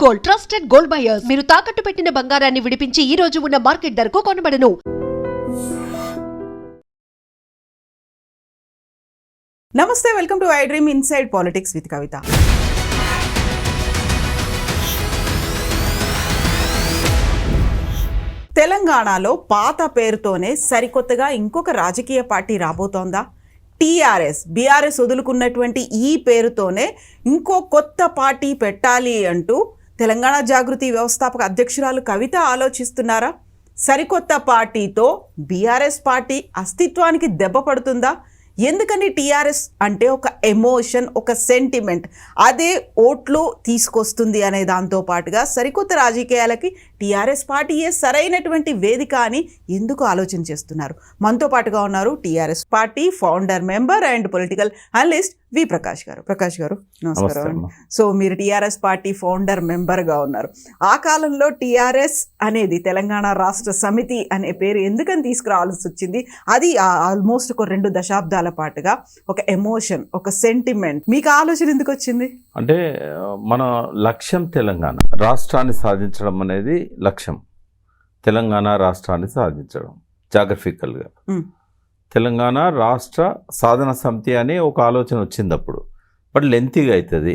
Gold, trusted gold buyers. మీరు తాకట్టు పెట్టిన బంగారాన్ని విడిపించి ఈ రోజు ఉన్న మార్కెట్ ధరకు కొనబడను. నమస్తే, welcome to iDream inside politics with Kavitha. తెలంగాణలో పాత పేరుతోనే సరికొత్తగా ఇంకొక రాజకీయ పార్టీ రాబోతోందా? టీఆర్ఎస్, బీఆర్ఎస్ వదులుకున్నటువంటి ఈ పేరుతోనే ఇంకో కొత్త పార్టీ పెట్టాలి అంటూ తెలంగాణ జాగృతి వ్యవస్థాపక అధ్యక్షురాలు కవిత ఆలోచిస్తున్నారా? సరికొత్త పార్టీతో బీఆర్ఎస్ పార్టీ అస్తిత్వానికి దెబ్బ పడుతుందా? ఎందుకని టీఆర్ఎస్ అంటే ఒక ఎమోషన్, ఒక సెంటిమెంట్, అదే ఓట్లు తీసుకొస్తుంది అనే దాంతో పాటుగా సరికొత్త రాజకీయాలకి టీఆర్ఎస్ పార్టీయే సరైనటువంటి వేదిక అని ఎందుకు ఆలోచన చేస్తున్నారు? మనతో పాటుగా ఉన్నారు TRS party founder member and political analyst V Prakash గారు. ప్రకాష్ గారు నమస్కారం. సో మీరు టీఆర్ఎస్ పార్టీ ఫౌండర్ మెంబర్గా ఉన్నారు. ఆ కాలంలో టీఆర్ఎస్ అనేది తెలంగాణ రాష్ట్ర సమితి అనే పేరు ఎందుకని తీసుకురావాల్సి వచ్చింది? అది ఆల్మోస్ట్ ఒక 2 దశాబ్దాల పాటుగా ఒక ఎమోషన్, ఒక సెంటిమెంట్. మీకు ఆలోచన ఎందుకు వచ్చింది? అంటే మన లక్ష్యం తెలంగాణ రాష్ట్రాన్ని సాధించడం అనేది లక్ష్యం. తెలంగాణ రాష్ట్రాన్ని సాధించడం జాగ్రఫికల్గా తెలంగాణ రాష్ట్ర సాధన సమితి అనే ఒక ఆలోచన వచ్చింది అప్పుడు. బట్ లెంతీగా అవుతుంది.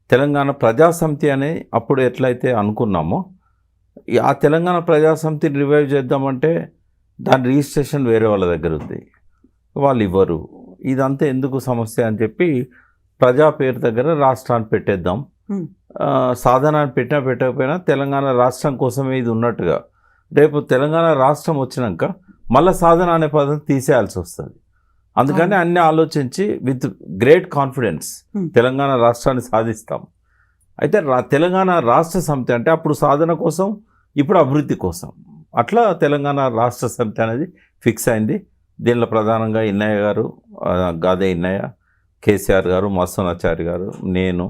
తెలంగాణ ప్రజాసమితి అని అప్పుడు ఎట్లయితే అనుకున్నామో, ఆ తెలంగాణ ప్రజాసమితిని రివైవ్ చేద్దామంటే దాని రిజిస్ట్రేషన్ వేరే వాళ్ళ దగ్గర ఉంది, వాళ్ళు ఇవ్వరు. ఇదంతా ఎందుకు సమస్య అని చెప్పి ప్రజా పేరు దగ్గర రాష్ట్రాన్ని పెట్టేద్దాం, సాధనాన్ని పెట్టకపోయినా తెలంగాణ రాష్ట్రం కోసమే ఇది ఉన్నట్టుగా. రేపు తెలంగాణ రాష్ట్రం వచ్చినాక మళ్ళీ సాధన అనే పదం తీసేయాల్సి వస్తుంది. అందుకని అన్నీ ఆలోచించి విత్ గ్రేట్ కాన్ఫిడెన్స్ తెలంగాణ రాష్ట్రాన్ని సాధిస్తాం. అయితే తెలంగాణ రాష్ట్ర సమితి అంటే అప్పుడు సాధన కోసం, ఇప్పుడు అభివృద్ధి కోసం. అట్లా తెలంగాణ రాష్ట్ర సమితి అనేది ఫిక్స్ అయింది. దీనిలో ప్రధానంగా ఇన్నయ్య గారు, గాదే ఇన్నయ్య, కేసీఆర్ గారు, మత్స్యనాచారి గారు, నేను,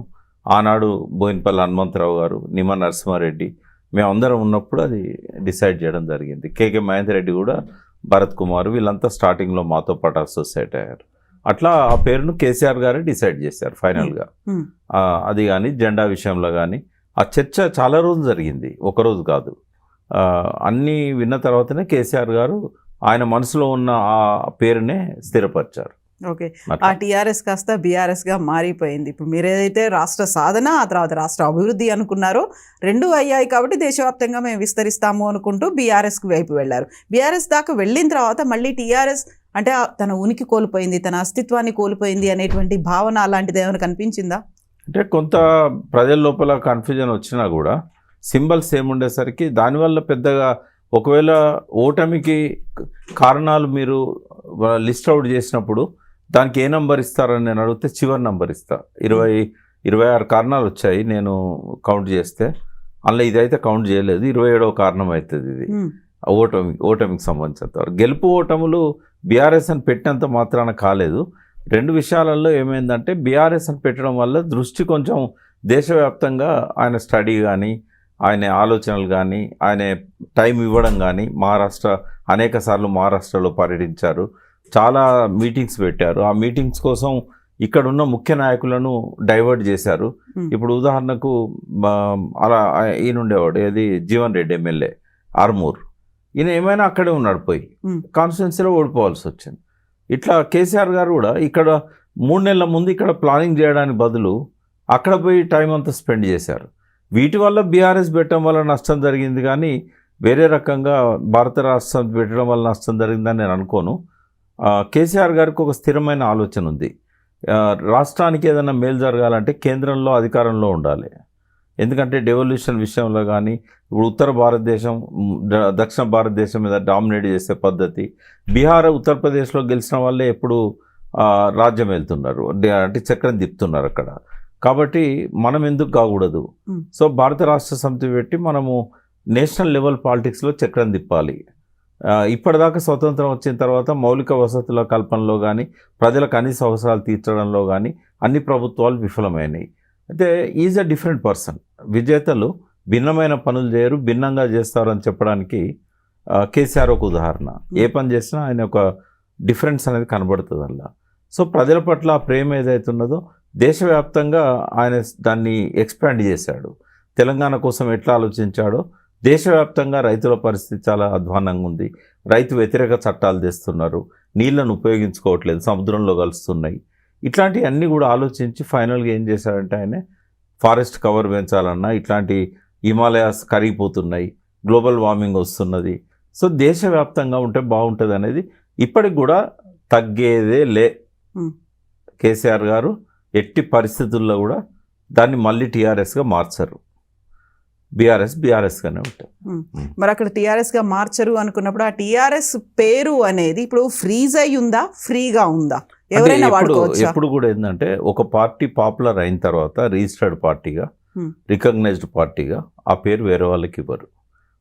ఆనాడు బోయినపల్లి హనుమంతరావు గారు, నిమ్మ నరసింహారెడ్డి, మేమందరం ఉన్నప్పుడు అది డిసైడ్ చేయడం జరిగింది. కేకే మహేందర్ రెడ్డి కూడా, భరత్ కుమార్, వీళ్ళంతా స్టార్టింగ్లో మాతో పాటు అసోసియేట్ అయ్యారు. అట్లా ఆ పేరును కేసీఆర్ గారే డిసైడ్ చేశారు ఫైనల్గా. అది కానీ జెండా విషయంలో కానీ ఆ చర్చ చాలా రోజులు జరిగింది, ఒకరోజు కాదు. అన్నీ విన్న తర్వాతనే కేసీఆర్ గారు ఆయన మనసులో ఉన్న ఆ పేరునే స్థిరపరిచారు. ఓకే, ఆ టీఆర్ఎస్ కాస్త బీఆర్ఎస్గా మారిపోయింది. ఇప్పుడు మీరు ఏదైతే రాష్ట్ర సాధన, ఆ తర్వాత రాష్ట్ర అభివృద్ధి అనుకున్నారో, 2 అయ్యాయి కాబట్టి దేశవ్యాప్తంగా మేము విస్తరిస్తాము అనుకుంటూ బీఆర్ఎస్కి వైపు వెళ్ళారు. బీఆర్ఎస్ దాకా వెళ్ళిన తర్వాత మళ్ళీ టీఆర్ఎస్ అంటే తన ఉనికి కోల్పోయింది, తన అస్తిత్వాన్ని కోల్పోయింది అనేటువంటి భావన అలాంటిది ఏమైనా కనిపించిందా? అంటే కొంత ప్రజల లోపల కన్ఫ్యూజన్ వచ్చినా కూడా సింబల్స్ ఏముండేసరికి దానివల్ల పెద్దగా, ఒకవేళ ఓటమికి కారణాలు మీరు లిస్ట్ అవుట్ చేసినప్పుడు దానికి ఏ నంబర్ ఇస్తారని నేను అడిగితే చివరి నంబర్ ఇస్తా. 26 కారణాలు వచ్చాయి నేను కౌంట్ చేస్తే. అందులో ఇదైతే కౌంట్ చేయలేదు, 27వ కారణం అవుతుంది ఇది ఓటమికి సంబంధించినంత. గెలుపు ఓటములు బీఆర్ఎస్ అని పెట్టినంత మాత్రాన కాలేదు. 2 విషయాలలో ఏమైందంటే, బీఆర్ఎస్ అని పెట్టడం వల్ల దృష్టి కొంచెం దేశవ్యాప్తంగా ఆయన స్టడీ కానీ, ఆయన ఆలోచనలు కానీ, ఆయన టైం ఇవ్వడం కానీ, అనేక సార్లు మహారాష్ట్రలో పర్యటించారు, చాలా మీటింగ్స్ పెట్టారు. ఆ మీటింగ్స్ కోసం ఇక్కడున్న ముఖ్య నాయకులను డైవర్ట్ చేశారు. ఇప్పుడు ఉదాహరణకు అలా ఈయన ఉండేవాడు, ఏది జీవన్ రెడ్డి ఎమ్మెల్యే ఆర్మూర్, ఈయన ఏమైనా అక్కడే ఉన్నాడు, పోయి కాన్స్టిట్యున్సీలో ఓడిపోవాల్సి వచ్చింది. ఇట్లా కేసీఆర్ గారు కూడా ఇక్కడ 3 నెలల ముందు ఇక్కడ ప్లానింగ్ చేయడానికి బదులు అక్కడ పోయి టైం అంతా స్పెండ్ చేశారు. వీటి వల్ల బీఆర్ఎస్ పెట్టడం వల్ల నష్టం జరిగింది, కానీ వేరే రకంగా భారత రాష్ట్రం పెట్టడం వల్ల నష్టం జరిగిందని నేను అనుకోను. కేసీఆర్ గారికి ఒక స్థిరమైన ఆలోచన ఉంది. రాష్ట్రానికి ఏదైనా మేలు జరగాలంటే కేంద్రంలో అధికారంలో ఉండాలి. ఎందుకంటే డెవల్యూషన్ విషయంలో కానీ, ఇప్పుడు ఉత్తర భారతదేశం దక్షిణ భారతదేశం మీద డామినేట్ చేసే పద్ధతి, బీహార్ ఉత్తరప్రదేశ్లో గెలిచిన వాళ్ళే ఎప్పుడు రాజ్యం వెళ్తున్నారు, అంటే చక్రం తిప్పుతున్నారు అక్కడ. కాబట్టి మనం ఎందుకు కాకూడదు? సో భారత రాష్ట్ర సమితి పెట్టి మనము నేషనల్ లెవెల్ పాలిటిక్స్లో చక్రం తిప్పాలి. ఇప్పటిదాకా స్వతంత్రం వచ్చిన తర్వాత మౌలిక వసతుల కల్పనలో కానీ, ప్రజల కనీస అవసరాలు తీర్చడంలో కానీ అన్ని ప్రభుత్వాలు విఫలమైనవి. అయితే ఈజ్ అ డిఫరెంట్ పర్సన్. విజేతలు భిన్నమైన పనులు చేయరు, భిన్నంగా చేస్తారని చెప్పడానికి కేసీఆర్ ఒక ఉదాహరణ. ఏ పని చేసినా ఆయన ఒక డిఫరెన్స్ అనేది కనబడుతుంది అలా. సో ప్రజల పట్ల ప్రేమ ఏదైతే ఉన్నదో దేశవ్యాప్తంగా ఆయన దాన్ని ఎక్స్పాండ్ చేశాడు. తెలంగాణ కోసం ఎట్లా ఆలోచించాడో దేశవ్యాప్తంగా రైతుల పరిస్థితి చాలా అధ్వానంగా ఉంది. రైతు వ్యతిరేక చట్టాలు తెస్తున్నారు, నీళ్లను ఉపయోగించుకోవట్లేదు, సముద్రంలో కలుస్తున్నాయి. ఇట్లాంటివన్నీ కూడా ఆలోచించి ఫైనల్గా ఏం చేశాడంటే ఆయన ఫారెస్ట్ కవర్ పెంచాలన్నా ఇట్లాంటి హిమాలయాస్ కరిగిపోతున్నాయి, గ్లోబల్ వార్మింగ్ వస్తున్నది, సో దేశవ్యాప్తంగా ఉంటే బాగుంటుంది అనేది ఇప్పటికి కూడా తగ్గేదే లే. కేసీఆర్ గారు ఎట్టి పరిస్థితుల్లో కూడా దాన్ని మళ్ళీ టీఆర్ఎస్గా మార్చరు. బీఆర్ఎస్గానే ఉంటారు. మరి అక్కడ టీఆర్ఎస్గా మార్చరు అనుకున్నప్పుడు ఆ టీఆర్ఎస్ పేరు అనేది ఇప్పుడు ఫ్రీజ్ అయి ఉందా, ఫ్రీగా ఉందా, ఎవరైనా వాడుకోవచ్చా? ఎప్పుడు కూడా ఏంటంటే ఒక పార్టీ పాపులర్ అయిన తర్వాత రిజిస్టర్డ్ పార్టీగా, రికగ్నైజ్డ్ పార్టీగా ఆ పేరు వేరే వాళ్ళకి ఇవ్వరు.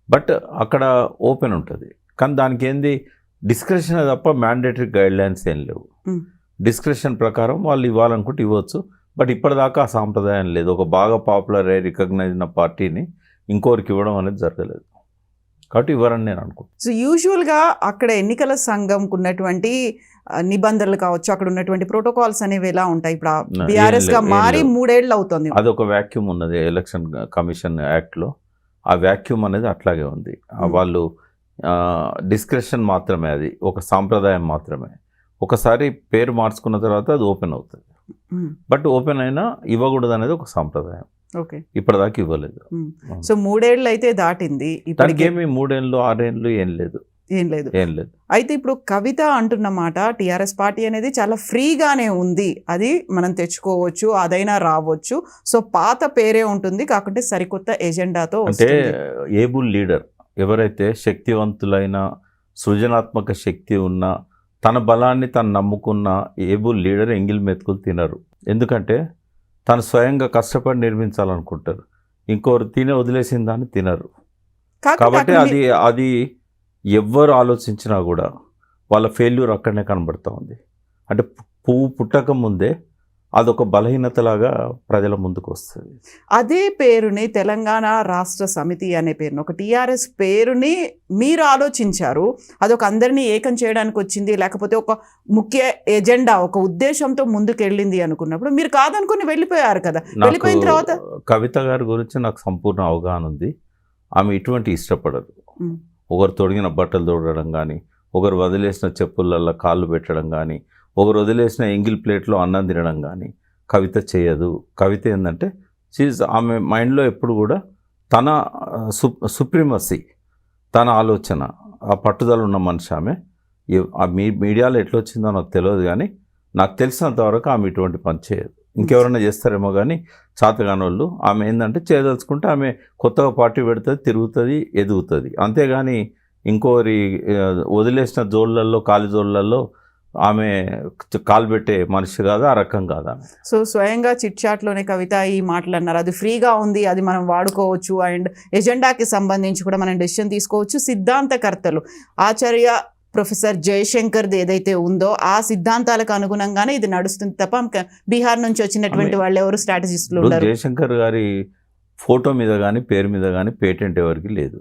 బట్ అక్కడ ఓపెన్ ఉంటుంది. కానీ దానికి ఏంది డిస్క్రిప్షన్ తప్ప మ్యాండేటరీ గైడ్ లైన్స్ ఏం లేవు. డిస్క్రిప్షన్ ప్రకారం వాళ్ళు ఇవ్వాలనుకుంటే ఇవ్వచ్చు. బట్ ఇప్పటిదాకా ఆ సాంప్రదాయం లేదు. ఒక బాగా పాపులర్ అయ్యి రికగ్నైజ్ అయిన పార్టీని ఇంకోరికి ఇవ్వడం అనేది జరగలేదు, కాబట్టి ఇవ్వరని నేను అనుకుంటున్నాను. సో యూజువల్గా అక్కడ ఎన్నికల సంఘంకు ఉన్నటువంటి నిబంధనలు కావచ్చు, అక్కడ ఉన్నటువంటి ప్రోటోకాల్స్ అనేవి ఎలా ఉంటాయి? ఇప్పుడు బీఆర్ఎస్గా మారి 3 ఏళ్ళు అవుతుంది. అదొక వ్యాక్యూమ్ ఉన్నది ఎలక్షన్ కమిషన్ యాక్ట్లో. ఆ వ్యాక్యూమ్ అనేది అట్లాగే ఉంది. వాళ్ళు డిస్క్రిప్షన్ మాత్రమే, అది ఒక సాంప్రదాయం మాత్రమే. ఒకసారి పేరు మార్చుకున్న తర్వాత అది ఓపెన్ అవుతుంది. బట్ ఓపెన్ అయినా ఇవ్వకూడదు అనేది ఒక సాంప్రదాయం. ఓకే, ఇప్పటిదాకా ఇవ్వలేదు. సో 3 ఏళ్ళు అయితే దాటింది. దానికి ఏమి 3 ఏళ్ళు 6 ఏళ్ళు ఏం లేదు. అయితే ఇప్పుడు కవిత అంటున్న మాట, టీఆర్ఎస్ పార్టీ అనేది చాలా ఫ్రీగానే ఉంది, అది మనం తెచ్చుకోవచ్చు, అదైనా రావచ్చు, సో పాత పేరే ఉంటుంది, కాకుంటే సరికొత్త ఎజెండాతో. అంటే ఏబుల్ లీడర్ ఎవరైతే శక్తివంతులైన సృజనాత్మక శక్తి ఉన్న తన బలాన్ని తను నమ్ముకున్న ఏబుల్ లీడర్ ఎంగిల్ మెతుకులు తినరు. ఎందుకంటే తను స్వయంగా కష్టపడి నిర్మించాలనుకుంటారు, ఇంకోరు వదిలేసిన దాన్ని తినరు. కాబట్టి అది ఎవ్వరు ఆలోచించినా కూడా వాళ్ళ ఫెయిల్యూర్ అక్కడనే కనబడుతూ ఉంది. అంటే పువ్వు పుట్టక ముందే అదొక బలహీనతలాగా ప్రజల ముందుకు వస్తుంది. అదే పేరుని తెలంగాణ రాష్ట్ర సమితి అనే పేరుని, ఒక టీఆర్ఎస్ పేరుని మీరు ఆలోచించారు, అదొక అందరినీ ఏకం చేయడానికి వచ్చింది, లేకపోతే ఒక ముఖ్య ఎజెండా, ఒక ఉద్దేశంతో ముందుకు వెళ్ళింది అనుకున్నప్పుడు మీరు కాదనుకుని వెళ్ళిపోయారు కదా. వెళ్ళిపోయిన తర్వాత కవిత గారి గురించి నాకు సంపూర్ణ అవగాహన ఉంది. ఆమె ఇటువంటి ఇష్టపడదు. ఒకరు తొడిగిన బట్టలు తొడగడం కానీ, ఒకరు వదిలేసిన చెప్పులల్లో కాళ్ళు పెట్టడం కానీ, ఒకరు వదిలేసిన ఎంగిల్ ప్లేట్లో అన్నం తినడం కానీ కవిత చేయదు. కవిత ఏంటంటే ఆమె మైండ్లో ఎప్పుడు కూడా తన సుప్రీమసీ, తన ఆలోచన, ఆ పట్టుదల ఉన్న మనిషి ఆమె. ఆ మీడియాలో ఎట్లా వచ్చిందో నాకు తెలియదు, కానీ నాకు తెలిసినంత వరకు ఆమె ఇటువంటి పని చేయదు. ఇంకెవరైనా చేస్తారేమో కానీ చాతగాని వాళ్ళు. ఆమె ఏంటంటే చేయదలుచుకుంటే ఆమె కొత్తగా పార్టీ పెడుతుంది, తిరుగుతుంది, ఎదుగుతుంది. అంతేగాని ఇంకోరి వదిలేసిన జోళ్ళల్లో, ఖాళీ జోళ్ళల్లో ఆమె కాలు పెట్టే మనిషి కాదు, ఆ రకం కాదు ఆమె. సో స్వయంగా చిట్ చాట్లోనే కవిత ఈ మాటలు అన్నారు, అది ఫ్రీగా ఉంది, అది మనం వాడుకోవచ్చు, అండ్ ఎజెండాకి సంబంధించి కూడా మనం డెసిషన్ తీసుకోవచ్చు. సిద్ధాంతకర్తలు ఆచార్య ప్రొఫెసర్ జయశంకర్ది ఏదైతే ఉందో ఆ సిద్ధాంతాలకు అనుగుణంగానే ఇది నడుస్తుంది తప్ప బీహార్ నుంచి వచ్చినటువంటి వాళ్ళు ఎవరు స్ట్రాటజిస్టులు ఉన్నారు. జయశంకర్ గారి ఫోటో మీద కానీ పేరు మీద కానీ పేటెంట్ ఎవరికి లేదు,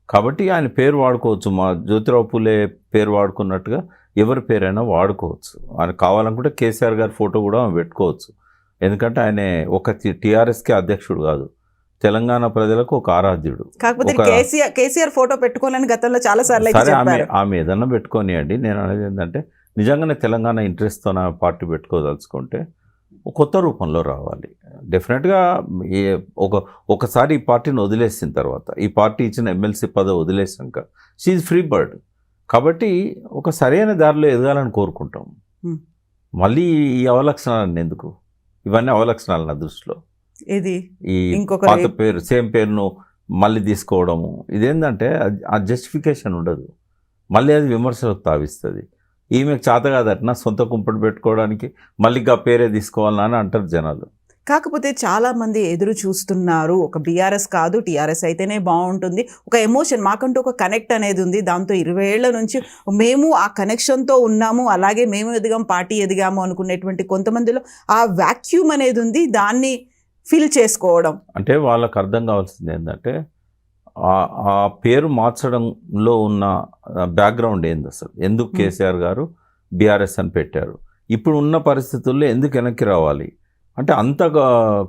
కాబట్టి ఆయన పేరు వాడుకోవచ్చు. మా జ్యోతిరావు పూలే పేరు వాడుకున్నట్టుగా ఎవరి పేరైనా వాడుకోవచ్చు. ఆయన కావాలనుకుంటే కేసీఆర్ గారి ఫోటో కూడా పెట్టుకోవచ్చు. ఎందుకంటే ఆయన ఒక టీఆర్ఎస్కి అధ్యక్షుడు కాదు, తెలంగాణ ప్రజలకు ఒక ఆరాధ్యుడు. కాకపోతే కేసీఆర్ ఫోటో పెట్టుకోవాలని గతంలో చాలా సార్లు ఆమె ఏదన్నా పెట్టుకోనియండి. నేను అనేది ఏంటంటే నిజంగానే తెలంగాణ ఇంట్రెస్ట్తో నా పార్టీ పెట్టుకోదలుచుకుంటే కొత్త రూపంలో రావాలి. డెఫినెట్గా ఒకసారి ఈ పార్టీని వదిలేసిన తర్వాత, ఈ పార్టీ ఇచ్చిన ఎమ్మెల్సీ పదవి వదిలేసాక షీఈ్ ఫ్రీ బర్డ్. కాబట్టి ఒక సరైన దారిలో ఎదగాలని కోరుకుంటాం. మళ్ళీ ఈ అవలక్షణాలను ఎందుకు? ఇవన్నీ అవలక్షణాలు నా దృష్టిలో. ఇది ఈ పాత పేరు సేమ్ పేరును మళ్ళీ తీసుకోవడము, ఇదేంటంటే ఆ జస్టిఫికేషన్ ఉండదు, మళ్ళీ అది విమర్శలకు తావిస్తుంది. ఈమెకు చేత కాదట సొంత కుంపటి పెట్టుకోవడానికి మళ్ళీ ఆ పేరే తీసుకోవాలని అని అంటారు జనాలు. కాకపోతే చాలామంది ఎదురు చూస్తున్నారు, ఒక బీఆర్ఎస్ కాదు టీఆర్ఎస్ అయితేనే బాగుంటుంది, ఒక ఎమోషన్, మాకంటూ ఒక కనెక్ట్ అనేది ఉంది, దాంతో 20 ఏళ్ల నుంచి మేము ఆ కనెక్షన్తో ఉన్నాము, అలాగే మేము ఎదిగాము, పార్టీ ఎదిగాము అనుకునేటువంటి కొంతమందిలో ఆ వాక్యూమ్ అనేది ఉంది, దాన్ని ఫిల్ చేసుకోవడం. అంటే వాళ్ళకు అర్థం కావాల్సింది ఏంటంటే ఆ పేరు మార్చడంలో ఉన్న బ్యాక్గ్రౌండ్ ఏంది, అసలు ఎందుకు కేసీఆర్ గారు బీఆర్ఎస్ అని పెట్టారు, ఇప్పుడు ఉన్న పరిస్థితుల్లో ఎందుకు వెనక్కి రావాలి అంటే అంత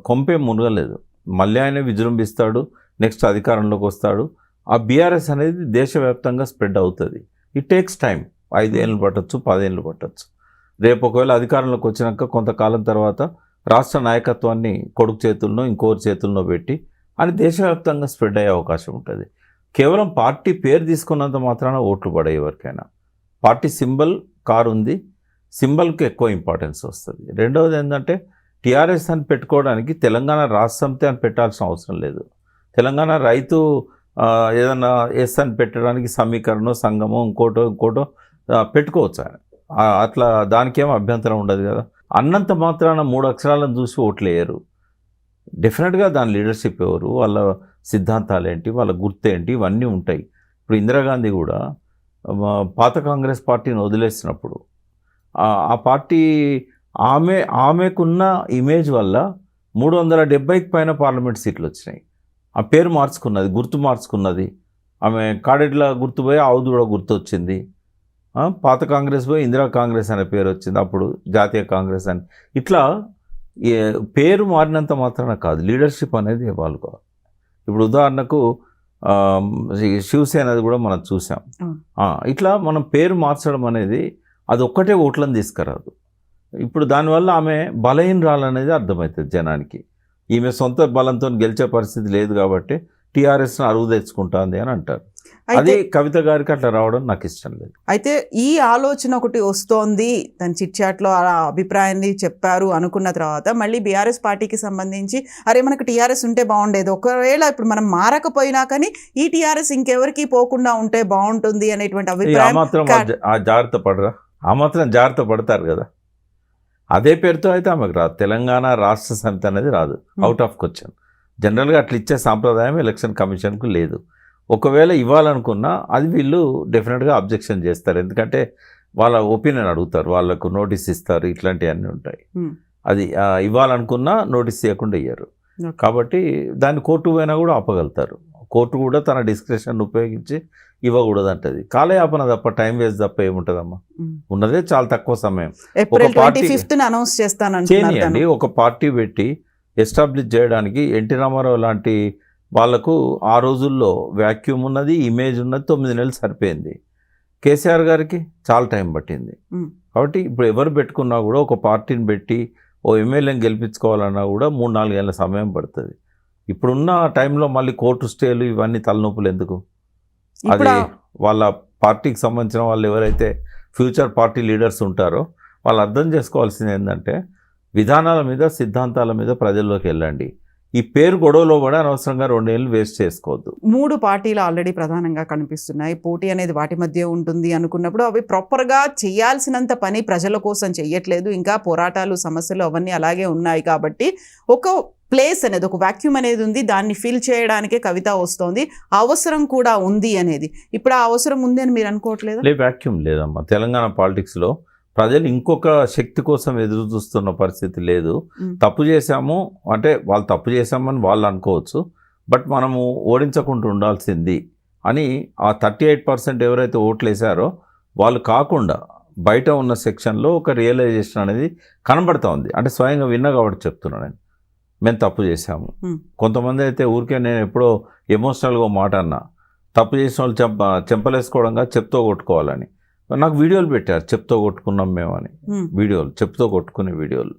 కొంపే మునగలేదు. మళ్ళీ ఆయన విజృంభిస్తాడు, నెక్స్ట్ అధికారంలోకి వస్తాడు. ఆ బీఆర్ఎస్ అనేది దేశవ్యాప్తంగా స్ప్రెడ్ అవుతుంది. It takes time. 5 ఏళ్ళు పట్టచ్చు, 10 ఏళ్ళు పట్టచ్చు. రేపు ఒకవేళ అధికారంలోకి వచ్చినాక కొంతకాలం తర్వాత రాష్ట్ర నాయకత్వాన్ని కొడుకు చేతుల్లో ఇంకోరి చేతుల్లో పెట్టి అని దేశవ్యాప్తంగా స్ప్రెడ్ అయ్యే అవకాశం ఉంటుంది. కేవలం పార్టీ పేరు తీసుకున్నంత మాత్రాన ఓట్లు పడే ఎవరికైనా. పార్టీ సింబల్ కారు ఉంది, సింబల్కి ఎక్కువ ఇంపార్టెన్స్ వస్తుంది. రెండవది ఏంటంటే టీఆర్ఎస్ అని పెట్టుకోవడానికి తెలంగాణ రాష్ట్ర సమితి అని పెట్టాల్సిన అవసరం లేదు. తెలంగాణ రైతు ఏదన్నా ఎస్ అని పెట్టడానికి సమీకరణం, సంఘమో ఇంకోటో పెట్టుకోవచ్చు ఆయన. అట్లా దానికేం అభ్యంతరం ఉండదు కదా. అన్నంత మాత్రాన 3 అక్షరాలను చూసి ఓట్లు వేయరు. డెఫినెట్గా దాని లీడర్షిప్ ఎవరు, వాళ్ళ సిద్ధాంతాలు ఏంటి, వాళ్ళ గుర్తు ఏంటి, ఇవన్నీ ఉంటాయి. ఇప్పుడు ఇందిరాగాంధీ కూడా పాత కాంగ్రెస్ పార్టీని వదిలేసినప్పుడు ఆ పార్టీ ఆమెకున్న ఇమేజ్ వల్ల 370కి పైన పార్లమెంట్ సీట్లు వచ్చినాయి. ఆ పేరు మార్చుకున్నది, గుర్తు మార్చుకున్నది. ఆమె కాడెడ్ల గుర్తు పోయి ఆవుదూడ గుర్తు వచ్చింది. పాత కాంగ్రెస్ పోయి ఇందిరా కాంగ్రెస్ అనే పేరు వచ్చింది, అప్పుడు జాతీయ కాంగ్రెస్ అని. ఇట్లా పేరు మారినంత మాత్రాన కాదు, లీడర్షిప్ అనేది ఇవ్వాలి. ఇప్పుడు ఉదాహరణకు శివసేనది కూడా మనం చూసాం. ఇట్లా మనం పేరు మార్చడం అనేది అది ఒక్కటే ఓట్లను తీసుకురాదు. ఇప్పుడు దానివల్ల ఆమె బలహీనరాలనేది అర్థమవుతుంది జనానికి. ఈమె సొంత బలంతో గెలిచే పరిస్థితి లేదు కాబట్టి టీఆర్ఎస్ను అరువు తెచ్చుకుంటుంది అని అంటారు. అది కవిత గారికి అట్లా రావడం నాకు ఇష్టం లేదు. అయితే ఈ ఆలోచన ఒకటి వస్తోంది, తన చిట్చాట్లో ఆ అభిప్రాయాన్ని చెప్పారు అనుకున్న తర్వాత మళ్ళీ బీఆర్ఎస్ పార్టీకి సంబంధించి అరే మనకు టీఆర్ఎస్ ఉంటే బాగుండేది, ఒకవేళ ఇప్పుడు మనం మారకపోయినా కానీ ఈ టీఆర్ఎస్ ఇంకెవరికి పోకుండా ఉంటే బాగుంటుంది అనేటువంటి అభిప్రాయం. ఆ మాత్రం జాగ్రత్త పడతారు కదా. అదే పేరుతో అయితే ఆమెకు రాదు. తెలంగాణ రాష్ట్ర సమితి అనేది రాదు, అవుట్ ఆఫ్ క్వశ్చన్. జనరల్గా అట్లా ఇచ్చే సాంప్రదాయం ఎలక్షన్ కమిషన్కు లేదు. ఒకవేళ ఇవ్వాలనుకున్నా అది వీళ్ళు డెఫినెట్గా అబ్జెక్షన్ చేస్తారు. ఎందుకంటే వాళ్ళ ఒపీనియన్ అడుగుతారు, వాళ్ళకు నోటీస్ ఇస్తారు, ఇట్లాంటివన్నీ ఉంటాయి. అది ఇవ్వాలనుకున్నా నోటీస్ ఇవ్వకుండా ఇయ్యరు. కాబట్టి దాన్ని కోర్టు పోయినా కూడా ఆపగలుగుతారు. కోర్టు కూడా తన డిస్క్రిప్షన్ ఉపయోగించి ఇవ్వకూడదంటది. కాలయాపన తప్ప, టైం వేస్ట్ తప్ప ఏముంటుందమ్మా? ఉన్నదే చాలా తక్కువ సమయం. చేయండి, ఒక పార్టీ పెట్టి ఎస్టాబ్లిష్ చేయడానికి ఎన్టీ రామారావు లాంటి వాళ్లకు ఆ రోజుల్లో వాక్యూమ్ ఉన్నది, ఇమేజ్ ఉన్నది, 9 నెలలు సరిపోయింది. కేసీఆర్ గారికి చాలా టైం పట్టింది. కాబట్టి ఇప్పుడు ఎవరు పెట్టుకున్నా కూడా ఒక పార్టీని పెట్టి ఓ ఎమ్మెల్యేని గెలిపించుకోవాలన్నా కూడా 3-4 ఏళ్ళ సమయం పడుతుంది. ఇప్పుడున్న టైంలో మళ్ళీ కోర్టు స్టేలు ఇవన్నీ తలనొప్పులు ఎందుకు? అది వాళ్ళ పార్టీకి సంబంధించిన వాళ్ళు ఎవరైతే ఫ్యూచర్ పార్టీ లీడర్స్ ఉంటారో వాళ్ళు అర్థం చేసుకోవాల్సింది ఏంటంటే విధానాల మీద, సిద్ధాంతాల మీద ప్రజల్లోకి వెళ్ళండి. ఈ పేరు గొడవలో కూడా అనవసరంగా 2 ఏళ్ళు వేస్ట్ చేసుకోవద్దు. 3 పార్టీలు ఆల్రెడీ ప్రధానంగా కనిపిస్తున్నాయి. పోటీ అనేది వాటి మధ్య ఉంటుంది అనుకున్నప్పుడు అవి ప్రాపర్గా చేయాల్సినంత పని ప్రజల కోసం చెయ్యట్లేదు. ఇంకా పోరాటాలు, సమస్యలు అవన్నీ అలాగే ఉన్నాయి. కాబట్టి ఒక ప్లేస్ అనేది, ఒక వాక్యూమ్ అనేది ఉంది, దాన్ని ఫిల్ చేయడానికే కవిత వస్తోంది. అవసరం కూడా ఉంది అనేది. ఇప్పుడు ఆ అవసరం ఉంది అని మీరు అనుకోవట్లేదు? వాక్యూమ్ లేదమ్మా. తెలంగాణ పాలిటిక్స్లో ప్రజలు ఇంకొక శక్తి కోసం ఎదురు చూస్తున్న పరిస్థితి లేదు. తప్పు చేశాము అంటే వాళ్ళు తప్పు చేశామని వాళ్ళు అనుకోవచ్చు, బట్ మనము ఓడించకుండా ఉండాల్సింది అని ఆ 38% ఎవరైతే ఓట్లు వేశారో వాళ్ళు కాకుండా బయట ఉన్న సెక్షన్లో ఒక రియలైజేషన్ అనేది కనబడుతూ ఉంది. అంటే స్వయంగా విన్నా కాబట్టి చెప్తున్నాను నేను, మేము తప్పు చేశాము. కొంతమంది అయితే ఊరికే, నేను ఎప్పుడో ఎమోషనల్గా మాట అన్నా, తప్పు చేసిన వాళ్ళు చెంపలేసుకోవడంగా చెప్తో కొట్టుకోవాలని. నాకు వీడియోలు పెట్టారు, చెప్తో కొట్టుకున్నాం మేమని. వీడియోలు, చెప్తో కొట్టుకునే వీడియోలు.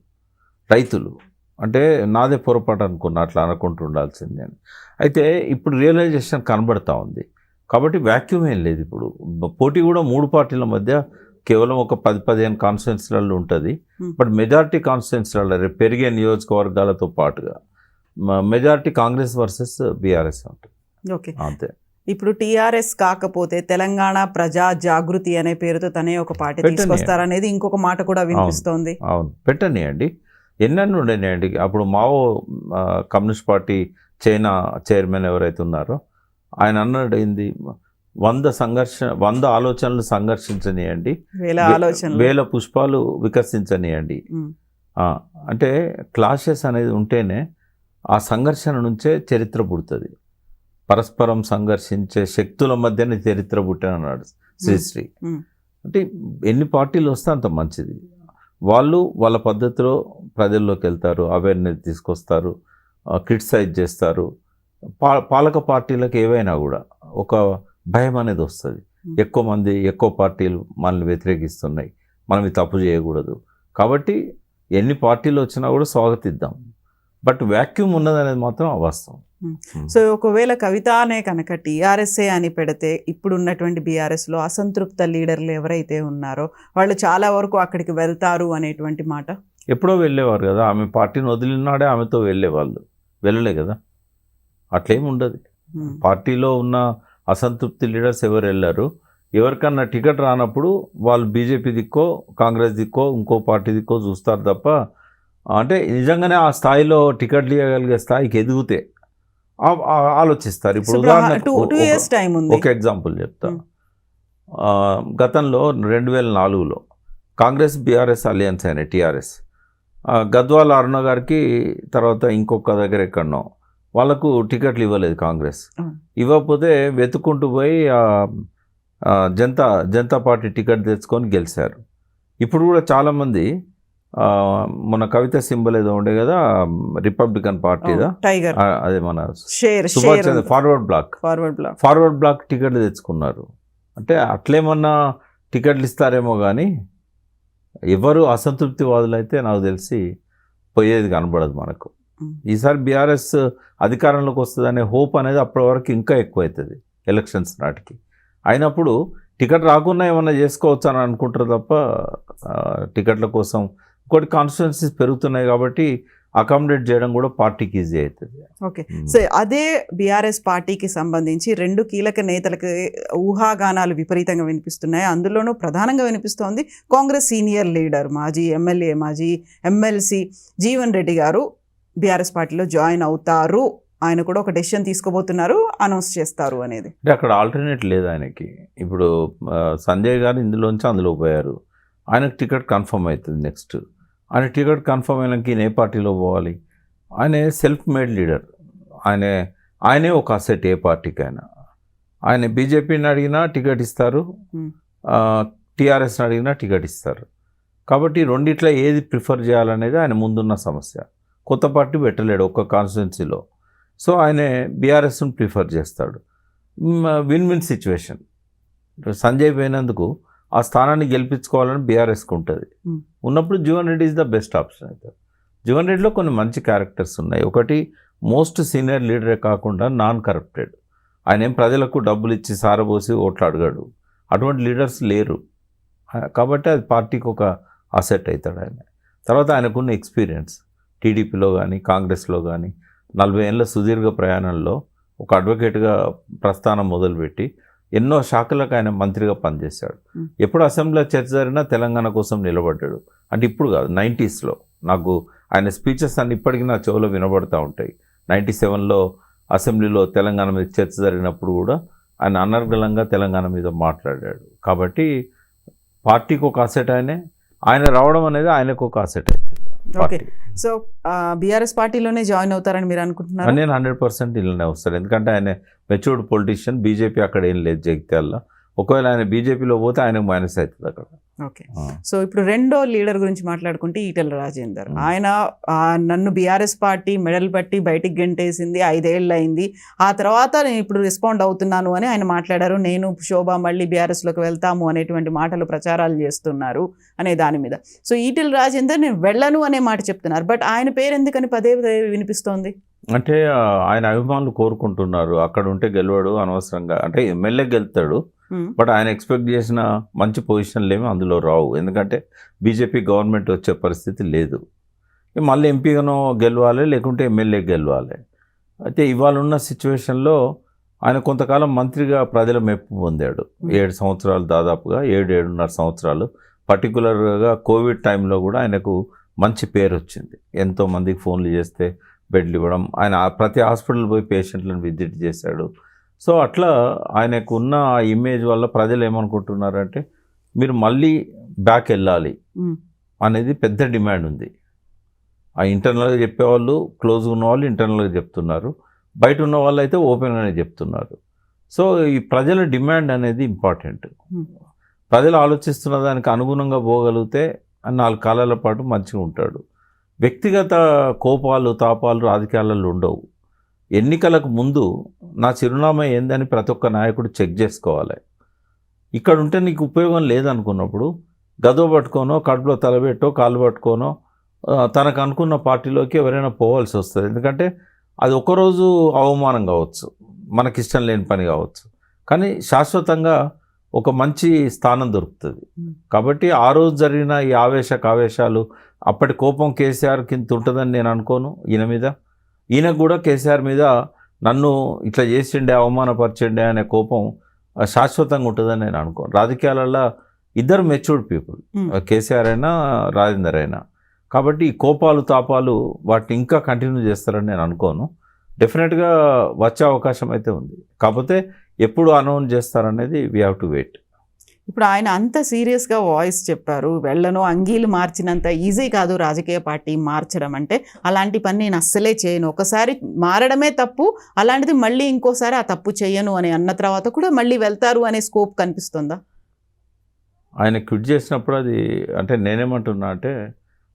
రైతులు అంటే నాదే పొరపాటు అనుకున్నా, అట్లా అనుకుంటూ ఉండాల్సింది అని. అయితే ఇప్పుడు రియలైజేషన్ కనబడతా ఉంది. కాబట్టి వాక్యూమ్ ఏం లేదు. ఇప్పుడు పోటీ కూడా 3 పార్టీల మధ్య కేవలం ఒక 10-15 కాన్స్టిట్యున్సీలలో ఉంటుంది. బట్ మెజారిటీ కాన్స్టిట్యున్సీలలో రేపు పెరిగే నియోజకవర్గాలతో పాటుగా మెజారిటీ కాంగ్రెస్ వర్సెస్ బీఆర్ఎస్ ఉంటుంది. ఓకే, అంతే. ఇప్పుడు టీఆర్ఎస్ కాకపోతే తెలంగాణ ప్రజా జాగృతి అనే పేరుతో తనే ఒక పార్టీ తీసుకొస్తారనేది ఇంకొక మాట కూడా వినిపిస్తోంది. అవును, పెట్టనియండి, ఎన్నెన్ని ఉండనియండి. అప్పుడు Mao communist party China chairman ఎవరైతే ఉన్నారో ఆయన అన్నాడు ఏంది, 100 ఆలోచనలు సంఘర్షించనియండి, 1000 పుష్పాలు వికసించనియండి. అంటే క్లాషెస్ అనేది ఉంటేనే ఆ సంఘర్షణ నుంచే చరిత్ర పుడుతుంది. పరస్పరం సంఘర్షించే శక్తుల మధ్యనే చరిత్ర పుట్టానన్నాడు శ్రీశ్రీ. అంటే ఎన్ని పార్టీలు వస్తే అంత మంచిది. వాళ్ళు వాళ్ళ పద్ధతిలో ప్రజల్లోకి వెళ్తారు, అవేర్నెస్ తీసుకొస్తారు, క్రిటిసైజ్ చేస్తారు. పాలక పార్టీలకు ఏవైనా కూడా ఒక భయం అనేది వస్తుంది. ఎక్కువ మంది ఎక్కువ పార్టీలు మనల్ని వ్యతిరేకిస్తున్నాయి, మనం ఇది తప్పు చేయకూడదు. కాబట్టి ఎన్ని పార్టీలు వచ్చినా కూడా స్వాగతిద్దాం. బట్ వ్యాక్యూమ్ ఉన్నదనేది మాత్రం అవాస్తవం. సో ఒకవేళ కవిత అనే కనుక టీఆర్ఎస్ఏ అని పెడితే ఇప్పుడు ఉన్నటువంటి బీఆర్ఎస్లో అసంతృప్త లీడర్లు ఎవరైతే ఉన్నారో వాళ్ళు చాలా వరకు అక్కడికి వెళ్తారు అనేటువంటి మాట. ఎప్పుడో వెళ్ళేవారు కదా, ఆమె పార్టీని వదిలినాడే ఆమెతో వెళ్ళేవాళ్ళు, వెళ్ళలే కదా. అట్లేమి ఉండదు. పార్టీలో ఉన్న అసంతృప్తి లీడర్స్ ఎవరు వెళ్ళారు, ఎవరికన్నా టికెట్ రానప్పుడు వాళ్ళు బీజేపీ దిక్కో కాంగ్రెస్ దిక్కో ఇంకో పార్టీ దిక్కో చూస్తారు తప్ప, అంటే నిజంగానే ఆ స్థాయిలో టికెట్లు ఇవ్వగలిగే స్థాయికి ఎదిగితే ఆలోచిస్తారు. ఇప్పుడు ఉదాహరణకు ఒక ఎగ్జాంపుల్ చెప్తా. గతంలో 2004లో కాంగ్రెస్ బీఆర్ఎస్ అలయన్స్ అయినాయి. టీఆర్ఎస్ గద్వాల అరుణ గారికి, తర్వాత ఇంకొక దగ్గర ఎక్కడనో వాళ్ళకు టికెట్లు ఇవ్వలేదు కాంగ్రెస్. ఇవ్వకపోతే వెతుక్కుంటూ పోయి జనతా పార్టీ టికెట్ తెచ్చుకొని గెలిచారు. ఇప్పుడు కూడా చాలామంది మన కవిత సింబల్ ఏదో ఉండే కదా, రిపబ్లికన్ పార్టీదా, టైగర్, అదే మన సుభాష్ చంద్ర ఫార్వర్డ్ బ్లాక్ టికెట్లు తెచ్చుకున్నారు. అంటే అట్లేమన్నా టికెట్లు ఇస్తారేమో కానీ ఎవరు అసంతృప్తివాదులు అయితే నాకు తెలిసి పోయేది కనబడదు మనకు. ఈసారి బీఆర్ఎస్ అధికారంలోకి వస్తుందనే హోప్ అనేది అప్పటి వరకు ఇంకా ఎక్కువ అవుతుంది ఎలక్షన్స్ నాటికి. అయినప్పుడు టికెట్ రాకుండా ఏమన్నా చేసుకోవచ్చు అని అనుకుంటారు తప్ప టికెట్ల కోసం ఇంకోటి కాన్స్టిట్యున్సీస్ పెరుగుతున్నాయి కాబట్టి అకామిడేట్ చేయడం కూడా పార్టీకి ఈజీ అవుతుంది. ఓకే, సో అదే బీఆర్ఎస్ పార్టీకి సంబంధించి 2 కీలక నేతలకు ఊహాగానాలు విపరీతంగా వినిపిస్తున్నాయి. అందులోనూ ప్రధానంగా వినిపిస్తోంది కాంగ్రెస్ సీనియర్ లీడర్, మాజీ ఎమ్మెల్యే, మాజీ ఎమ్మెల్సీ జీవన్ రెడ్డి గారు బీఆర్ఎస్ పార్టీలో జాయిన్ అవుతారు. ఆయన కూడా ఒక డెసిషన్ తీసుకోబోతున్నారు, అనౌన్స్ చేస్తారు అనేది. అంటే అక్కడ ఆల్టర్నేట్ లేదు ఆయనకి. ఇప్పుడు సంజయ్ గారు ఇందులోంచి అందులో పోయారు, ఆయనకు టికెట్ కన్ఫర్మ్ అవుతుంది. నెక్స్ట్ ఆయన టికెట్ కన్ఫర్మ్ అయినాక ఈయన ఏ పార్టీలో పోవాలి? ఆయన సెల్ఫ్ మేడ్ లీడర్, ఆయనే ఒక అసెట్ ఏ పార్టీకి అయినా. ఆయన బీజేపీని అడిగినా టికెట్ ఇస్తారు, టీఆర్ఎస్ని అడిగినా టికెట్ ఇస్తారు. కాబట్టి రెండిట్లో ఏది ప్రిఫర్ చేయాలనేది ఆయన ముందున్న సమస్య. కొత్త పార్టీ పెట్టలేడు ఒక్క కాన్స్టిట్యున్సీలో. సో ఆయన బీఆర్ఎస్ని ప్రిఫర్ చేస్తాడు. Win win situation. సంజయ్ పోయినందుకు ఆ స్థానాన్ని గెలిపించుకోవాలని బీఆర్ఎస్కి ఉంటుంది. ఉన్నప్పుడు Jeevan Reddy is the best option అవుతారు. జీవన్ రెడ్డిలో కొన్ని మంచి క్యారెక్టర్స్ ఉన్నాయి. ఒకటి, మోస్ట్ సీనియర్ లీడరే కాకుండా నాన్ కరప్టెడ్. ఆయన ఏం ప్రజలకు డబ్బులు ఇచ్చి సారబోసి ఓట్లు అడగాడు. అటువంటి లీడర్స్ లేరు. కాబట్టి అది పార్టీకి ఒక అసెట్ అవుతాడు ఆయన. తర్వాత ఆయనకున్న ఎక్స్పీరియన్స్ టీడీపీలో కానీ కాంగ్రెస్లో కానీ 40 ఏళ్ళ సుదీర్ఘ ప్రయాణంలో ఒక అడ్వకేట్గా ప్రస్థానం మొదలుపెట్టి ఎన్నో శాఖలకు ఆయన మంత్రిగా పనిచేశాడు. ఎప్పుడు అసెంబ్లీలో చర్చ జరిగినా తెలంగాణ కోసం నిలబడ్డాడు. అంటే ఇప్పుడు కాదు, 90sలో నాకు ఆయన స్పీచెస్ అన్ని ఇప్పటికీ నా చెవులో వినబడుతూ ఉంటాయి. 97లో అసెంబ్లీలో తెలంగాణ మీద చర్చ జరిగినప్పుడు కూడా ఆయన అనర్గళంగా తెలంగాణ మీద మాట్లాడాడు. కాబట్టి పార్టీకి ఒక అసెట్ ఆయన రావడం అనేది ఆయనకు ఒక అసెట్ అవుతుంది. ఓకే, సో బీఆర్ఎస్ పార్టీలోనే జాయిన్ అవుతారని మీరు అనుకుంటున్నారు? నేను 100% ఇలానే వస్తాను. ఎందుకంటే ఆయన మెచ్యూర్డ్ పొలిటీషియన్. బీజేపీ అక్కడ ఏం లేదు జగిత్యాలలో. ఒకవేళ ఆయన బీజేపీలో పోతే ఆయనకు మైనస్ అవుతుంది అక్కడ. ఓకే, సో ఇప్పుడు రెండో లీడర్ గురించి మాట్లాడుకుంటే ఈటెల రాజేందర్. ఆయన నన్ను బీఆర్ఎస్ పార్టీ మెడల్ పట్టి బయటికి గెంటేసింది, 5 ఏళ్ళు అయింది, ఆ తర్వాత నేను ఇప్పుడు రెస్పాండ్ అవుతున్నాను అని ఆయన మాట్లాడారు. నేను శోభ మళ్ళీ బీఆర్ఎస్లోకి వెళ్తాము అనేటువంటి మాటలు ప్రచారాలు చేస్తున్నారు అనే దాని మీద. సో ఈటెల రాజేందర్ నేను వెళ్ళను అనే మాట చెప్తున్నారు. బట్ ఆయన పేరు ఎందుకని పదే పదే వినిపిస్తోంది? అంటే ఆయన అభిమానులు కోరుకుంటున్నారు అక్కడ ఉంటే గెలవడు అనవసరంగా. అంటే ఎమ్మెల్యే గెలుతాడు, బట్ ఆయన ఎక్స్పెక్ట్ చేసిన మంచి పొజిషన్లు ఏమి అందులో రావు. ఎందుకంటే బీజేపీ గవర్నమెంట్ వచ్చే పరిస్థితి లేదు. మళ్ళీ ఎంపీగానో గెలవాలి, లేకుంటే ఎమ్మెల్యే గెలవాలి. అయితే ఇవాళ ఉన్న సిచ్యువేషన్లో ఆయన కొంతకాలం మంత్రిగా ప్రజల మెప్పు పొందాడు. 7 సంవత్సరాలు, దాదాపుగా 7-7.5 సంవత్సరాలు. పర్టికులర్గా కోవిడ్ టైంలో కూడా ఆయనకు మంచి పేరు వచ్చింది. ఎంతోమందికి ఫోన్లు చేస్తే బెడ్లు ఇవ్వడం, ఆయన ప్రతి హాస్పిటల్ పోయి పేషెంట్లను విజిట్ చేశాడు. సో అట్లా ఆయనకు ఉన్న ఆ ఇమేజ్ వల్ల ప్రజలు ఏమనుకుంటున్నారంటే మీరు మళ్ళీ బ్యాక్ వెళ్ళాలి అనేది పెద్ద డిమాండ్ ఉంది. ఆ ఇంటర్నల్గా చెప్పేవాళ్ళు, క్లోజ్గా ఉన్న వాళ్ళు ఇంటర్నల్గా చెప్తున్నారు, బయట ఉన్న వాళ్ళు అయితే ఓపెన్గానే చెప్తున్నారు. సో ఈ ప్రజల డిమాండ్ అనేది ఇంపార్టెంట్. ప్రజలు ఆలోచిస్తున్న దానికి అనుగుణంగా పోగలిగితే 4 కాలాల పాటు మంచిగా ఉంటాడు. వ్యక్తిగత కోపాలు తాపాలు రాజకీయాలలో ఉండవు. ఎన్నికలకు ముందు నా చిరునామా ఏందని ప్రతి ఒక్క నాయకుడు చెక్ చేసుకోవాలి. ఇక్కడ ఉంటే నీకు ఉపయోగం లేదనుకున్నప్పుడు గదో పట్టుకోనో కడుపులో తలబెట్టో కాళ్ళు పట్టుకోనో తనకు అనుకున్న పార్టీలోకి ఎవరైనా పోవాల్సి వస్తుంది. ఎందుకంటే అది ఒకరోజు అవమానం కావచ్చు, మనకిష్టం లేని పని కావచ్చు, కానీ శాశ్వతంగా ఒక మంచి స్థానం దొరుకుతుంది. కాబట్టి ఆ రోజు జరిగిన ఈ కావేశాలు అప్పటి కోపం కేసీఆర్ కింద ఉంటుందని నేను అనుకోను. ఈయనకు కూడా కేసీఆర్ మీద నన్ను ఇట్లా చేసిండే అవమానపరిచిండే అనే కోపం శాశ్వతంగా ఉంటుందని నేను అనుకోను. రాజకీయాలలో ఇద్దరు మెచ్యూర్డ్ పీపుల్, కేసీఆర్ అయినా రాజేందర్ అయినా. కాబట్టి ఈ కోపాలు తాపాలు వాటిని ఇంకా కంటిన్యూ చేస్తారని నేను అనుకోను. డెఫినెట్గా వచ్చే అవకాశం అయితే ఉంది. కాకపోతే ఎప్పుడు అనౌన్స్ చేస్తారనేది వీ హ్యావ్ టు వెయిట్. ఇప్పుడు ఆయన అంత సీరియస్గా వాయిస్ చెప్పారు, వెళ్ళను, అంగీలు మార్చినంత ఈజీ కాదు రాజకీయ పార్టీ మార్చడం అంటే, అలాంటి పని నేను అస్సలే చేయను, ఒకసారి మారడమే తప్పు, అలాంటిది మళ్ళీ ఇంకోసారి ఆ తప్పు చేయను అని అన్న తర్వాత కూడా మళ్ళీ వెళ్తారు అనే స్కోప్ కనిపిస్తుందా? ఆయన క్విట్ చేసినప్పుడు అది అంటే నేనేమంటున్నా అంటే,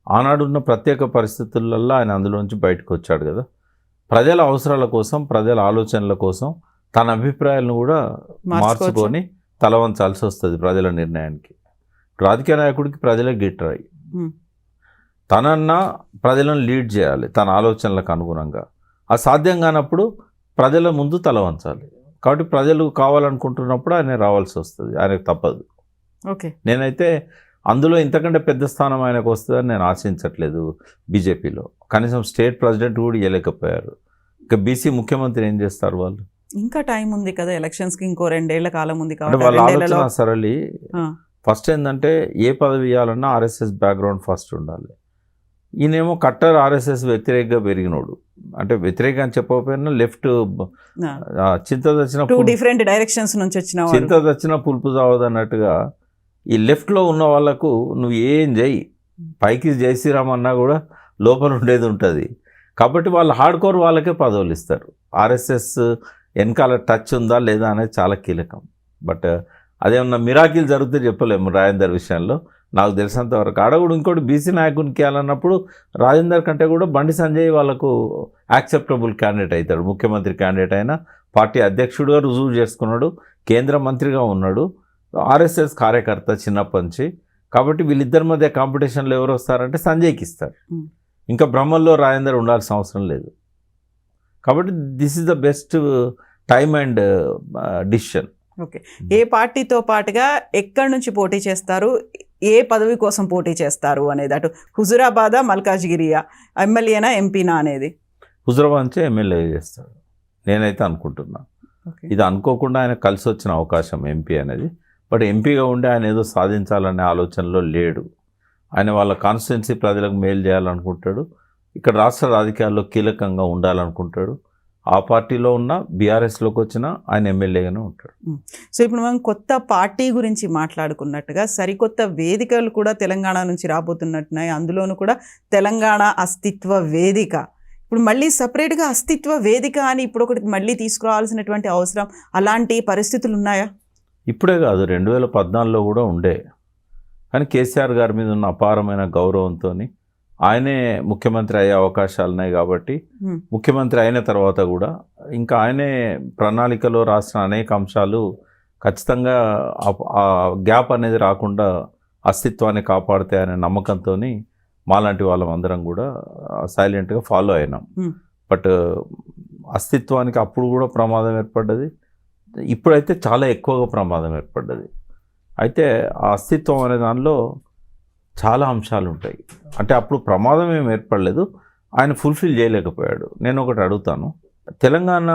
ఆనాడున్న ప్రత్యేక పరిస్థితులలో ఆయన అందులోంచి బయటకు వచ్చాడు కదా. ప్రజల అవసరాల కోసం, ప్రజల ఆలోచనల కోసం తన అభిప్రాయాలను కూడా మార్చుకొని తలవంచాల్సి వస్తుంది ప్రజల నిర్ణయానికి. రాజకీయ నాయకుడికి ప్రజలే గిట్టరాయి. తనన్నా ప్రజలను లీడ్ చేయాలి తన ఆలోచనలకు అనుగుణంగా. అది సాధ్యం కానప్పుడు ప్రజల ముందు తలవంచాలి. కాబట్టి ప్రజలు కావాలనుకుంటున్నప్పుడు ఆయన రావాల్సి వస్తుంది, ఆయనకు తప్పదు. ఓకే, నేనైతే అందులో ఇంతకంటే పెద్ద స్థానం ఆయనకు వస్తుందని నేను ఆశించట్లేదు. బీజేపీలో కనీసం స్టేట్ ప్రెసిడెంట్ కూడా ఇవ్వలేకపోయారు. ఇక బీసీ ముఖ్యమంత్రి ఏం చేస్తారు వాళ్ళు? ఇంకా టైం ఉంది కదా, ఎలక్షన్స్కి ఇంకో 2 ఏళ్ల కాలం ఉంది కాబట్టి వాళ్ళ ఆలోచన సరళి ఫస్ట్ ఏంటంటే ఏ పదవి ఇవ్వాలన్నా ఆర్ఎస్ఎస్ బ్యాక్గ్రౌండ్ ఫస్ట్ ఉండాలి. ఈయనేమో కట్టర్ ఆర్ఎస్ఎస్ వ్యతిరేకంగా పెరిగినోడు, అంటే వ్యతిరేకంగా అని చెప్పకపోయినా లెఫ్ట్ చింత డిఫరెంట్ డైరెక్షన్స్ నుంచి వచ్చిన చింత తెచ్చిన పులుపు చావదు అన్నట్టుగా ఈ లెఫ్ట్లో ఉన్న వాళ్ళకు నువ్వు ఏం చేయి, పైకి జై శ్రీరామ్ అన్నా కూడా లోపల ఉండేది ఉంటుంది. కాబట్టి వాళ్ళు హార్డ్ కోర్ వాళ్ళకే పదవులు ఇస్తారు. ఆర్ఎస్ఎస్ వెనకాల టచ్ ఉందా లేదా అనేది చాలా కీలకం. బట్ అదేమన్నా మిరాకిల్ జరిగితే చెప్పలేము రాజేందర్ విషయంలో. నాకు తెలిసినంత వరకు ఆడ కూడా ఇంకోటి బీసీ నాయకునికి ఇవ్వాలన్నప్పుడు రాజేందర్ కంటే కూడా బండి సంజయ్ వాళ్ళకు యాక్సెప్టబుల్ క్యాండిడేట్ అవుతాడు. ముఖ్యమంత్రి క్యాండిడేట్ అయినా పార్టీ అధ్యక్షుడిగా రుజువు చేసుకున్నాడు, కేంద్ర మంత్రిగా ఉన్నాడు, ఆర్ఎస్ఎస్ కార్యకర్త చిన్నప్పటి నుంచి. కాబట్టి వీళ్ళిద్దరి మధ్య కాంపిటీషన్లో ఎవరు వస్తారంటే సంజయ్కి ఇస్తారు. ఇంకా బ్రహ్మల్లో రాజేందర్ ఉండాల్సిన అవసరం లేదు. కాబట్టి this is the best time and decision. Okay, ఏ పార్టీతో పాటుగా ఎక్కడి నుంచి పోటీ చేస్తారు, ఏ పదవి కోసం పోటీ చేస్తారు అనేది, అటు హుజురాబాదా మల్కాజ్గిరియా, ఎమ్మెల్యేనా ఎంపీనా అనేది? హుజురాబాద్ నుంచే ఎమ్మెల్యే చేస్తాడు నేనైతే అనుకుంటున్నా. ఇది అనుకోకుండా ఆయన కలిసి వచ్చిన అవకాశం ఎంపీ అనేది. బట్ ఎంపీగా ఉండి ఆయన ఏదో సాధించాలనే ఆలోచనలో లేడు. ఆయన వాళ్ళ కాన్స్టిట్యున్సీ ప్రజలకు మేలు చేయాలనుకుంటాడు, ఇక్కడ రాష్ట్ర రాజకీయాల్లో కీలకంగా ఉండాలనుకుంటాడు. ఆ పార్టీలో ఉన్న బీఆర్ఎస్లోకి వచ్చిన ఆయన ఎమ్మెల్యేగానే ఉంటాడు. సో ఇప్పుడు మనం కొత్త పార్టీ గురించి మాట్లాడుకున్నట్టుగా సరికొత్త వేదికలు కూడా తెలంగాణ నుంచి రాబోతున్నట్టున్నాయి. అందులోనూ కూడా తెలంగాణ అస్తిత్వ వేదిక. ఇప్పుడు మళ్ళీ సపరేట్గా అస్తిత్వ వేదిక అని ఇప్పుడు ఒకటి మళ్ళీ తీసుకురావాల్సినటువంటి అవసరం, అలాంటి పరిస్థితులు ఉన్నాయా? ఇప్పుడే కాదు, 2014లో కూడా ఉండే. కానీ కేసీఆర్ గారి మీద ఉన్న అపారమైన గౌరవంతో ఆయనే ముఖ్యమంత్రి అయ్యే అవకాశాలు ఉన్నాయి. కాబట్టి ముఖ్యమంత్రి అయిన తర్వాత కూడా ఇంకా ఆయనే ప్రణాళికలో రాసిన అనేక అంశాలు ఖచ్చితంగా ఆ గ్యాప్ అనేది రాకుండా అస్తిత్వాన్ని కాపాడితే అనే నమ్మకంతో మాలాంటి వాళ్ళమందరం కూడా సైలెంట్గా ఫాలో అయినాం. బట్ అస్తిత్వానికి అప్పుడు కూడా ప్రమాదం ఏర్పడ్డది, ఇప్పుడైతే చాలా ఎక్కువగా ప్రమాదం ఏర్పడ్డది. అయితే ఆ అస్తిత్వం అనే దానిలో చాలా అంశాలు ఉంటాయి. అంటే అప్పుడు ప్రమాదం ఏం ఏర్పడలేదు, ఆయన ఫుల్ఫిల్ చేయలేకపోయాడు. నేను ఒకటి అడుగుతాను, తెలంగాణ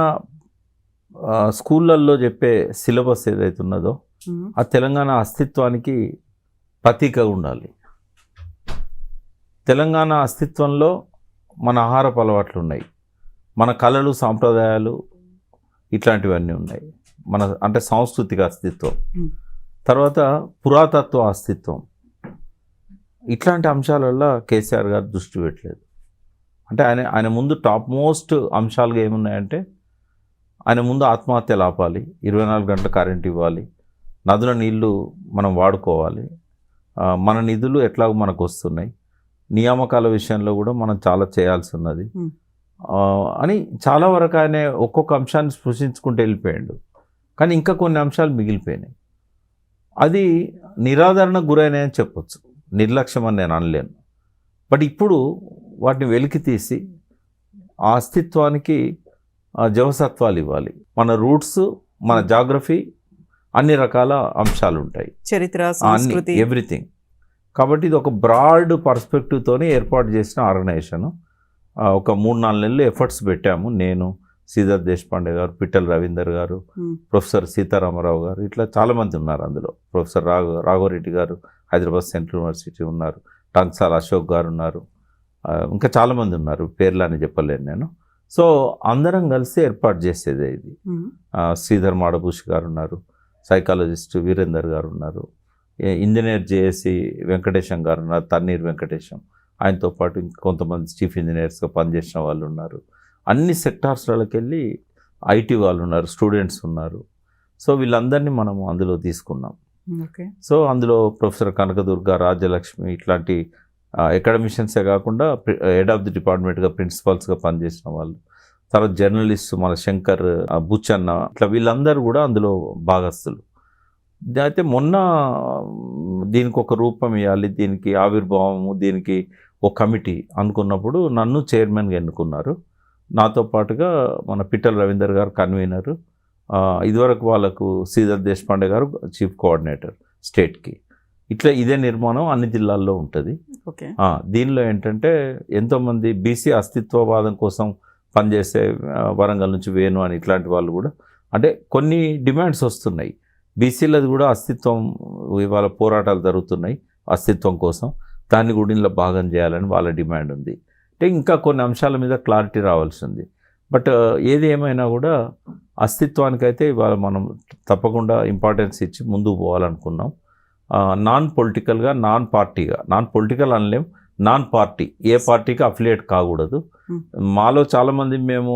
స్కూళ్ళల్లో చెప్పే సిలబస్ ఏదైతే ఉన్నదో ఆ తెలంగాణ అస్తిత్వానికి ప్రతీకగా ఉండాలి. తెలంగాణ అస్తిత్వంలో మన ఆహారపు అలవాట్లు ఉన్నాయి, మన కళలు సాంప్రదాయాలు ఇట్లాంటివన్నీ ఉన్నాయి. మన అంటే సాంస్కృతిక అస్తిత్వం, తర్వాత పురాతత్వ అస్తిత్వం, ఇట్లాంటి అంశాలల్లో కేసీఆర్ గారు దృష్టి పెట్టలేదు. అంటే ఆయన ముందు టాప్ మోస్ట్ అంశాలుగా ఏమున్నాయంటే, ఆయన ముందు ఆత్మహత్యలు ఆపాలి, 24 గంటల కరెంట్ ఇవ్వాలి, నదుల నీళ్లు మనం వాడుకోవాలి, మన నిధులు ఎట్లాగో మనకు వస్తున్నాయి, నియామకాల విషయంలో కూడా మనం చాలా చేయాల్సి ఉన్నది అని చాలా వరకు ఆయన ఒక్కొక్క అంశాన్ని స్పృశించుకుంటూ వెళ్ళిపోయాడు. కానీ ఇంకా కొన్ని అంశాలు మిగిలిపోయినాయి. అది నిరాదరణకు గురైనాయని చెప్పొచ్చు, నిర్లక్ష్యం అని నేను అనలేను. బట్ ఇప్పుడు వాటిని వెలికి తీసి ఆ అస్తిత్వానికి జవసత్వాలు ఇవ్వాలి. మన రూట్స్, మన జాగ్రఫీ, అన్ని రకాల అంశాలు ఉంటాయి, చరిత్ర, సంస్కృతి, ఎవ్రీథింగ్. కాబట్టి ఇది ఒక బ్రాడ్ పర్స్పెక్టివ్తోనే ఏర్పాటు చేసిన ఆర్గనైజేషన్. ఒక 3-4 నెలలు ఎఫర్ట్స్ పెట్టాము. నేను, శ్రీధర్ దేశపాండే గారు, పిట్టల రవీందర్ గారు, ప్రొఫెసర్ సీతారామరావు గారు, ఇట్లా చాలామంది ఉన్నారు అందులో. ప్రొఫెసర్ రాఘవరెడ్డి గారు హైదరాబాద్ సెంట్రల్ యూనివర్సిటీ ఉన్నారు, టంక్సాల అశోక్ గారు ఉన్నారు, ఇంకా చాలామంది ఉన్నారు, పేర్లని చెప్పలేను నేను. సో అందరం కలిసి ఏర్పాటు చేసేదే ఇది. శ్రీధర్ మాడభూష్ గారు ఉన్నారు, సైకాలజిస్ట్ వీరేందర్ గారు ఉన్నారు, ఇంజనీర్ జేఏసి వెంకటేశం గారు ఉన్నారు, తన్నీర్ వెంకటేశం, ఆయనతో పాటు కొంతమంది చీఫ్ ఇంజనీర్స్గా పనిచేసిన వాళ్ళు ఉన్నారు. అన్ని సెక్టార్స్లోకి వెళ్ళి ఐటీ వాళ్ళు ఉన్నారు, స్టూడెంట్స్ ఉన్నారు. సో వీళ్ళందరినీ మనం అందులో తీసుకున్నాం. సో అందులో ప్రొఫెసర్ కనకదుర్గ, రాజ్యలక్ష్మి ఇట్లాంటి అకాడమిషియన్సే కాకుండా హెడ్ ఆఫ్ ది డిపార్ట్మెంట్గా ప్రిన్సిపల్స్గా పనిచేసిన వాళ్ళు, తర్వాత జర్నలిస్ట్ మన శంకర్, బుచ్చన్న, ఇట్లా వీళ్ళందరూ కూడా అందులో భాగస్తులు. అయితే మొన్న దీనికి ఒక రూపం ఇవ్వాలి, దీనికి ఆవిర్భావము, దీనికి ఒక కమిటీ అనుకున్నప్పుడు నన్ను చైర్మన్గా ఎన్నుకున్నారు. నాతో పాటుగా మన పిట్టల రవీందర్ గారు కన్వీనరు, ఇదివరకు వాళ్ళకు శ్రీధర్ దేశపాండే గారు చీఫ్ కోఆర్డినేటర్ స్టేట్కి. ఇట్లా ఇదే నిర్మాణం అన్ని జిల్లాల్లో ఉంటుంది. దీనిలో ఏంటంటే ఎంతోమంది బీసీ అస్తిత్వవాదం కోసం పనిచేసే వరంగల్ నుంచి వేణు అని ఇట్లాంటి వాళ్ళు కూడా, అంటే కొన్ని డిమాండ్స్ వస్తున్నాయి. బీసీలది కూడా అస్తిత్వం, ఇవాళ పోరాటాలు జరుగుతున్నాయి అస్తిత్వం కోసం, దాన్ని కూడా ఇందులో భాగం చేయాలని వాళ్ళ డిమాండ్ ఉంది. అంటే ఇంకా కొన్ని అంశాల మీద క్లారిటీ రావాల్సి ఉంది. బట్ ఏది ఏమైనా కూడా అస్తిత్వానికైతే ఇవాళ మనం తప్పకుండా ఇంపార్టెన్స్ ఇచ్చి ముందుకు పోవాలనుకున్నాం. నాన్ పొలిటికల్గా, నాన్ పార్టీగా, నాన్ పొలిటికల్ అనలేం, నాన్ పార్టీ, ఏ పార్టీకి అఫిలియేట్ కాకూడదు. మాలో చాలామంది మేము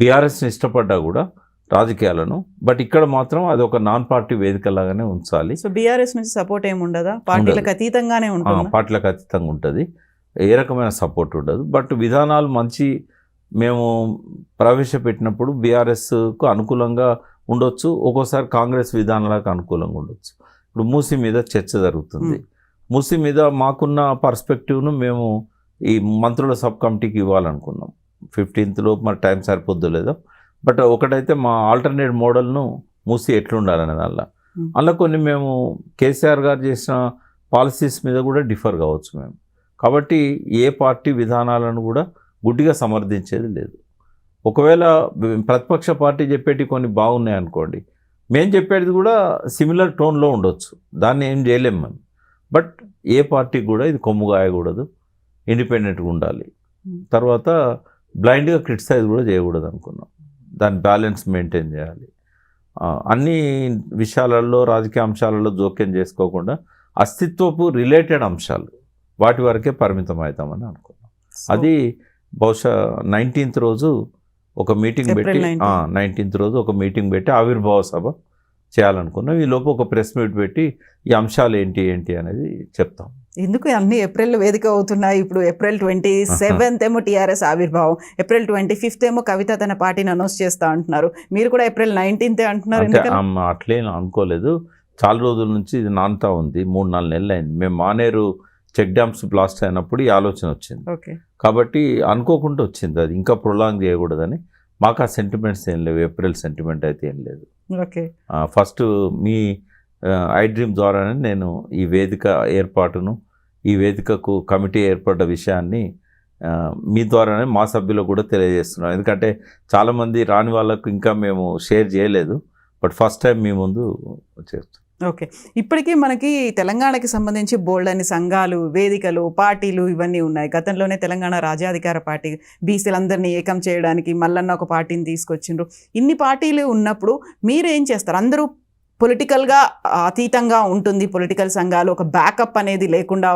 బీఆర్ఎస్ని ఇష్టపడ్డా కూడా రాజకీయాలను, బట్ ఇక్కడ మాత్రం అది ఒక నాన్ పార్టీ వేదికలాగానే ఉంచాలి. సో బీఆర్ఎస్ నుంచి సపోర్ట్ ఏమి ఉండదా? పార్టీలకు అతీతంగానే ఉంటుంది. పార్టీలకు అతీతంగా ఉంటుంది, ఏ రకమైన సపోర్ట్ ఉండదు. బట్ విధానాలు మంచి మేము ప్రవేశపెట్టినప్పుడు బీఆర్ఎస్కు అనుకూలంగా ఉండొచ్చు, ఒక్కోసారి కాంగ్రెస్ విధానాలకు అనుకూలంగా ఉండొచ్చు. ఇప్పుడు మూసీ మీద చర్చ జరుగుతుంది. మూసీ మీద మాకున్న పర్స్పెక్టివ్ను మేము ఈ మంత్రుల సబ్ కమిటీకి ఇవ్వాలనుకున్నాం. 15th లోపు మరి టైం సరిపోద్దో లేదో. బట్ ఒకటైతే మా ఆల్టర్నేట్ మోడల్ను మూసి ఎట్లుండాలనే అలా కొన్ని మేము కేసీఆర్ గారు చేసిన పాలసీస్ మీద కూడా డిఫర్ కావచ్చు మేము. కాబట్టి ఏ పార్టీ విధానాలను కూడా గుడ్డిగా సమర్థించేది లేదు. ఒకవేళ ప్రతిపక్ష పార్టీ చెప్పేటి కొన్ని బాగున్నాయి అనుకోండి, మేము చెప్పేది కూడా సిమిలర్ టోన్లో ఉండొచ్చు, దాన్ని ఏం చేయలేము మేము. బట్ ఏ పార్టీకి కూడా ఇది కొమ్ము గాయకూడదు, ఇండిపెండెంట్గా ఉండాలి. తర్వాత బ్లైండ్గా క్రిటిసైజ్ కూడా చేయకూడదు అనుకున్నాం. దాని బ్యాలెన్స్ మెయింటైన్ చేయాలి. అన్ని విషయాలలో, రాజకీయ అంశాలలో జోక్యం చేసుకోకుండా అస్తిత్వపు రిలేటెడ్ అంశాలు వాటి వరకే పరిమితం అవుతామని అనుకున్నాం. అది బహుశా 19th రోజు ఒక మీటింగ్ పెట్టి 19th రోజు ఒక మీటింగ్ పెట్టి ఆవిర్భావ సభ చేయాలనుకున్నాం. ఈ లోపు ఒక ప్రెస్ మీట్ పెట్టి ఈ అంశాలు ఏంటి అనేది చెప్తాం. ఎందుకు అన్ని ఏప్రిల్ వేదిక అవుతున్నాయి? ఇప్పుడు April 27th ఏమో టీఆర్ఎస్ ఆవిర్భావం, April 25th ఏమో కవిత తన పార్టీని అనౌన్స్ చేస్తా అంటున్నారు. మీరు కూడా April 19th అంటున్నారు. అట్లే అనుకోలేదు, చాలా రోజుల నుంచి ఇది నానుతా ఉంది. 3-4 నెలలు అయింది. మేము మానేరు చెక్ డ్యామ్స్ బ్లాస్ట్ అయినప్పుడు ఈ ఆలోచన వచ్చింది. కాబట్టి అనుకోకుండా వచ్చింది, అది ఇంకా ప్రొలాంగ్ చేయకూడదని. మాకు ఆ సెంటిమెంట్స్ ఏం లేవు, ఏప్రిల్ సెంటిమెంట్ అయితే ఏం లేదు. ఫస్ట్ మీ ఐ డ్రీమ్ ద్వారానే నేను ఈ వేదిక ఏర్పాటును, ఈ వేదికకు కమిటీ ఏర్పడ్డ విషయాన్ని మీ ద్వారానే మా సభ్యులకు కూడా తెలియజేస్తున్నాం. ఎందుకంటే చాలామంది రాని వాళ్ళకు ఇంకా మేము షేర్ చేయలేదు, బట్ ఫస్ట్ టైం మీ ముందు చేస్తాం. ఓకే, ఇప్పటికీ మనకి తెలంగాణకి సంబంధించి బోల్డ్ అని సంఘాలు, వేదికలు, పార్టీలు ఇవన్నీ ఉన్నాయి. గతంలోనే తెలంగాణ రాజ్యాధికార పార్టీ బీసీలందరినీ ఏకం చేయడానికి మల్లన్న ఒక పార్టీని తీసుకొచ్చిండ్రు. ఇన్ని పార్టీలు ఉన్నప్పుడు మీరు ఏం చేస్తారు? అందరూ పొలిటికల్గా అతీతంగా ఉంటుంది పొలిటికల్ సంఘాలు, ఒక బ్యాకప్ అనేది లేకుండా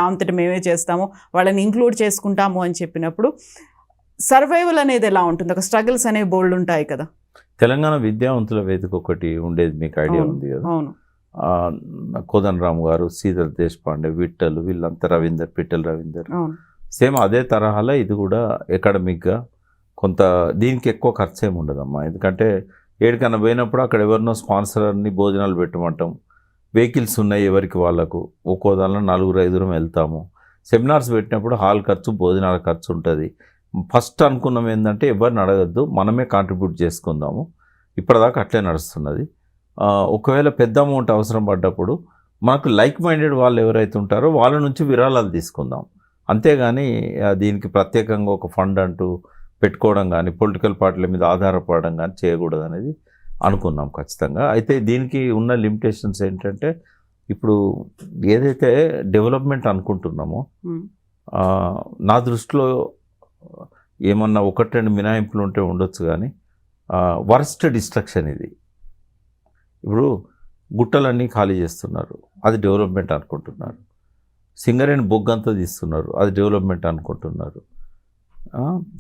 అంతటి మేమే చేస్తాము, వాళ్ళని ఇంక్లూడ్ చేసుకుంటాము అని చెప్పినప్పుడు సర్వైవల్ అనేది ఎలా ఉంటుంది? ఒక స్ట్రగుల్స్ అనేవి బోల్డ్ ఉంటాయి కదా. తెలంగాణ విద్యావంతుల వేదిక ఒకటి ఉండేది, మీకు ఐడియా ఉంది కదా. అవును. కోదన్ రామ్ గారు, శ్రీధర్ దేశపాండే, విఠల్, వీళ్ళంతా రవీందర్, పిట్టల్ రవీందర్, అవును. సేమ్ అదే తరహాలో ఇది కూడా అకాడమిక్గా కొంత దీనికి ఎక్కువ ఖర్చు ఏమి ఉండదమ్మా. ఎందుకంటే ఏడికన్నా పోయినప్పుడు అక్కడ ఎవరినో స్పాన్సర్ని భోజనాలు పెట్టమంటాం, వెహికల్స్ ఉన్నాయి ఎవరికి వాళ్ళకు, ఒక్కో దానిలో 4-5 వెళ్తాము. సెమినార్స్ పెట్టినప్పుడు హాల్ ఖర్చు, భోజనాల ఖర్చు ఉంటుంది. ఫస్ట్ అనుకున్నాం ఏంటంటే ఎవరిని అడగద్దు, మనమే కాంట్రిబ్యూట్ చేసుకుందాము. ఇప్పటిదాకా అట్లే నడుస్తున్నది. ఒకవేళ పెద్ద అమౌంట్ అవసరం పడ్డప్పుడు మనకు లైక్ మైండెడ్ వాళ్ళు ఎవరైతే ఉంటారో వాళ్ళ నుంచి విరాళాలు తీసుకుందాం. అంతేగాని దీనికి ప్రత్యేకంగా ఒక ఫండ్ అంటూ పెట్టుకోవడం కానీ, పొలిటికల్ పార్టీల మీద ఆధారపడడం కానీ చేయకూడదు అనేది అనుకున్నాం ఖచ్చితంగా. అయితే దీనికి ఉన్న లిమిటేషన్స్ ఏంటంటే, ఇప్పుడు ఏదైతే డెవలప్మెంట్ అనుకుంటున్నామో నా దృష్టిలో ఏమన్నా 1-2 మినహాయింపులు ఉంటే ఉండొచ్చు, కానీ వర్స్ట్ డిస్ట్రక్షన్ ఇది. ఇప్పుడు గుట్టలన్నీ ఖాళీ చేస్తున్నారు, అది డెవలప్మెంట్ అనుకుంటున్నారు. సింగరేణి బొగ్గంతా తీస్తున్నారు, అది డెవలప్మెంట్ అనుకుంటున్నారు.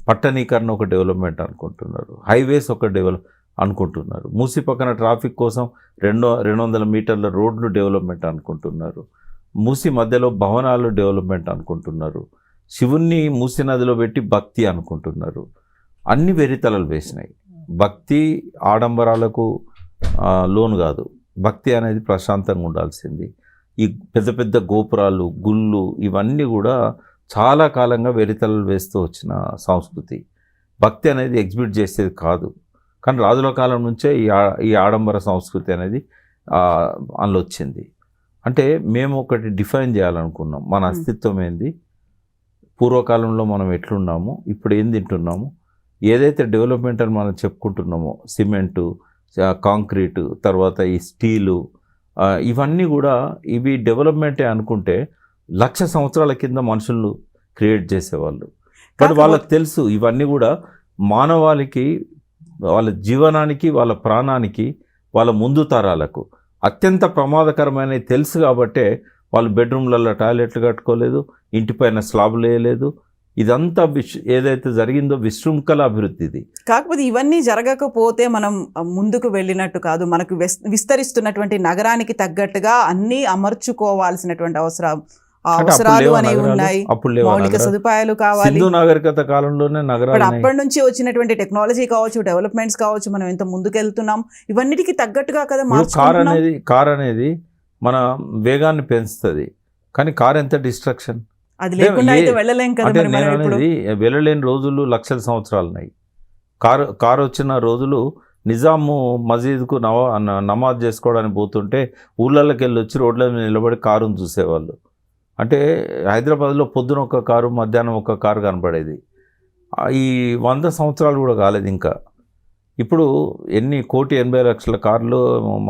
పట్టణీకరణ ఒక డెవలప్మెంట్ అనుకుంటున్నారు. హైవేస్ ఒక అనుకుంటున్నారు. మూసి పక్కన ట్రాఫిక్ కోసం 200 మీటర్ల రోడ్లు డెవలప్మెంట్ అనుకుంటున్నారు. మూసి మధ్యలో భవనాలు డెవలప్మెంట్ అనుకుంటున్నారు. శివుణ్ణి మూసి నదిలో పెట్టి భక్తి అనుకుంటున్నారు. అన్ని వెరితలలు వేసినాయి. భక్తి ఆడంబరాలకు లోను కాదు. భక్తి అనేది ప్రశాంతంగా ఉండాల్సింది. ఈ పెద్ద పెద్ద గోపురాలు, గుళ్ళు, ఇవన్నీ కూడా చాలా కాలంగా వెరితలలు వేస్తూ వచ్చిన సంస్కృతి. భక్తి అనేది ఎగ్జిబిట్ చేసేది కాదు. కానీ రాజుల కాలం నుంచే ఈ ఆడంబర సంస్కృతి అనేది అందులో వచ్చింది. అంటే మేము ఒకటి డిఫైన్ చేయాలనుకున్నాం, మన అస్తిత్వం ఏంది, పూర్వకాలంలో మనం ఎట్లున్నాము, ఇప్పుడు ఏం తింటున్నాము, ఏదైతే డెవలప్మెంట్ అని మనం చెప్పుకుంటున్నామో సిమెంటు, కాంక్రీటు, తర్వాత ఈ స్టీలు, ఇవన్నీ కూడా ఇవి డెవలప్మెంటే అనుకుంటే 1,00,000 సంవత్సరాల కింద మనుషులు క్రియేట్ చేసేవాళ్ళు. బట్ వాళ్ళకి తెలుసు ఇవన్నీ కూడా మానవాళికి, వాళ్ళ జీవనానికి, వాళ్ళ ప్రాణానికి, వాళ్ళ ముందు తరాలకు అత్యంత ప్రమాదకరమైనవి తెలుసు. కాబట్టే వాళ్ళు బెడ్రూమ్లలో టాయిలెట్లు కట్టుకోలేదు, ఇంటిపైన స్లాబులు వేయలేదు. ఇదంతా ఏదైతే జరిగిందో విశృంఖల అభివృద్ధిది. కాకపోతే ఇవన్నీ జరగకపోతే మనం ముందుకు వెళ్ళినట్టు కాదు. మనకు విస్తరిస్తున్నటువంటి నగరానికి తగ్గట్టుగా అన్నీ అమర్చుకోవాల్సినటువంటి అవసరాలు అనేవి ఉన్నాయి. మౌలిక సదుపాయాలు కావాలి. సింధు నాగరికత కాలంలోనే నగరాలు, అప్పటి నుంచి వచ్చినటువంటి టెక్నాలజీ కావచ్చు, డెవలప్మెంట్స్ కావచ్చు, మనం ఎంత ముందుకెళ్తున్నాం, ఇవన్నిటికీ తగ్గట్టుగా కదా మార్చుకుంటున్నాం. కార్ అనేది మన వేగాన్ని పెంచుతుంది, కానీ కార్ ఎంత డిస్ట్రక్షన్. అది లేకుండా అయితే వెళ్ళలేం కదా. వెళ్ళలేని రోజులు 1,00,000 సంవత్సరాలు ఉన్నాయి. కారు వచ్చిన రోజులు నిజాము మసీద్కు నమాజ్ చేసుకోవడానికి పోతుంటే ఊళ్ళకి వెళ్ళి వచ్చి రోడ్ల మీద నిలబడి కారును చూసేవాళ్ళు. అంటే హైదరాబాద్లో పొద్దున ఒక కారు, మధ్యాహ్నం ఒక కారు కనబడేది. ఈ 100 సంవత్సరాలు కూడా కాలేదు ఇంకా. ఇప్పుడు 1,80,00,000 కార్లు,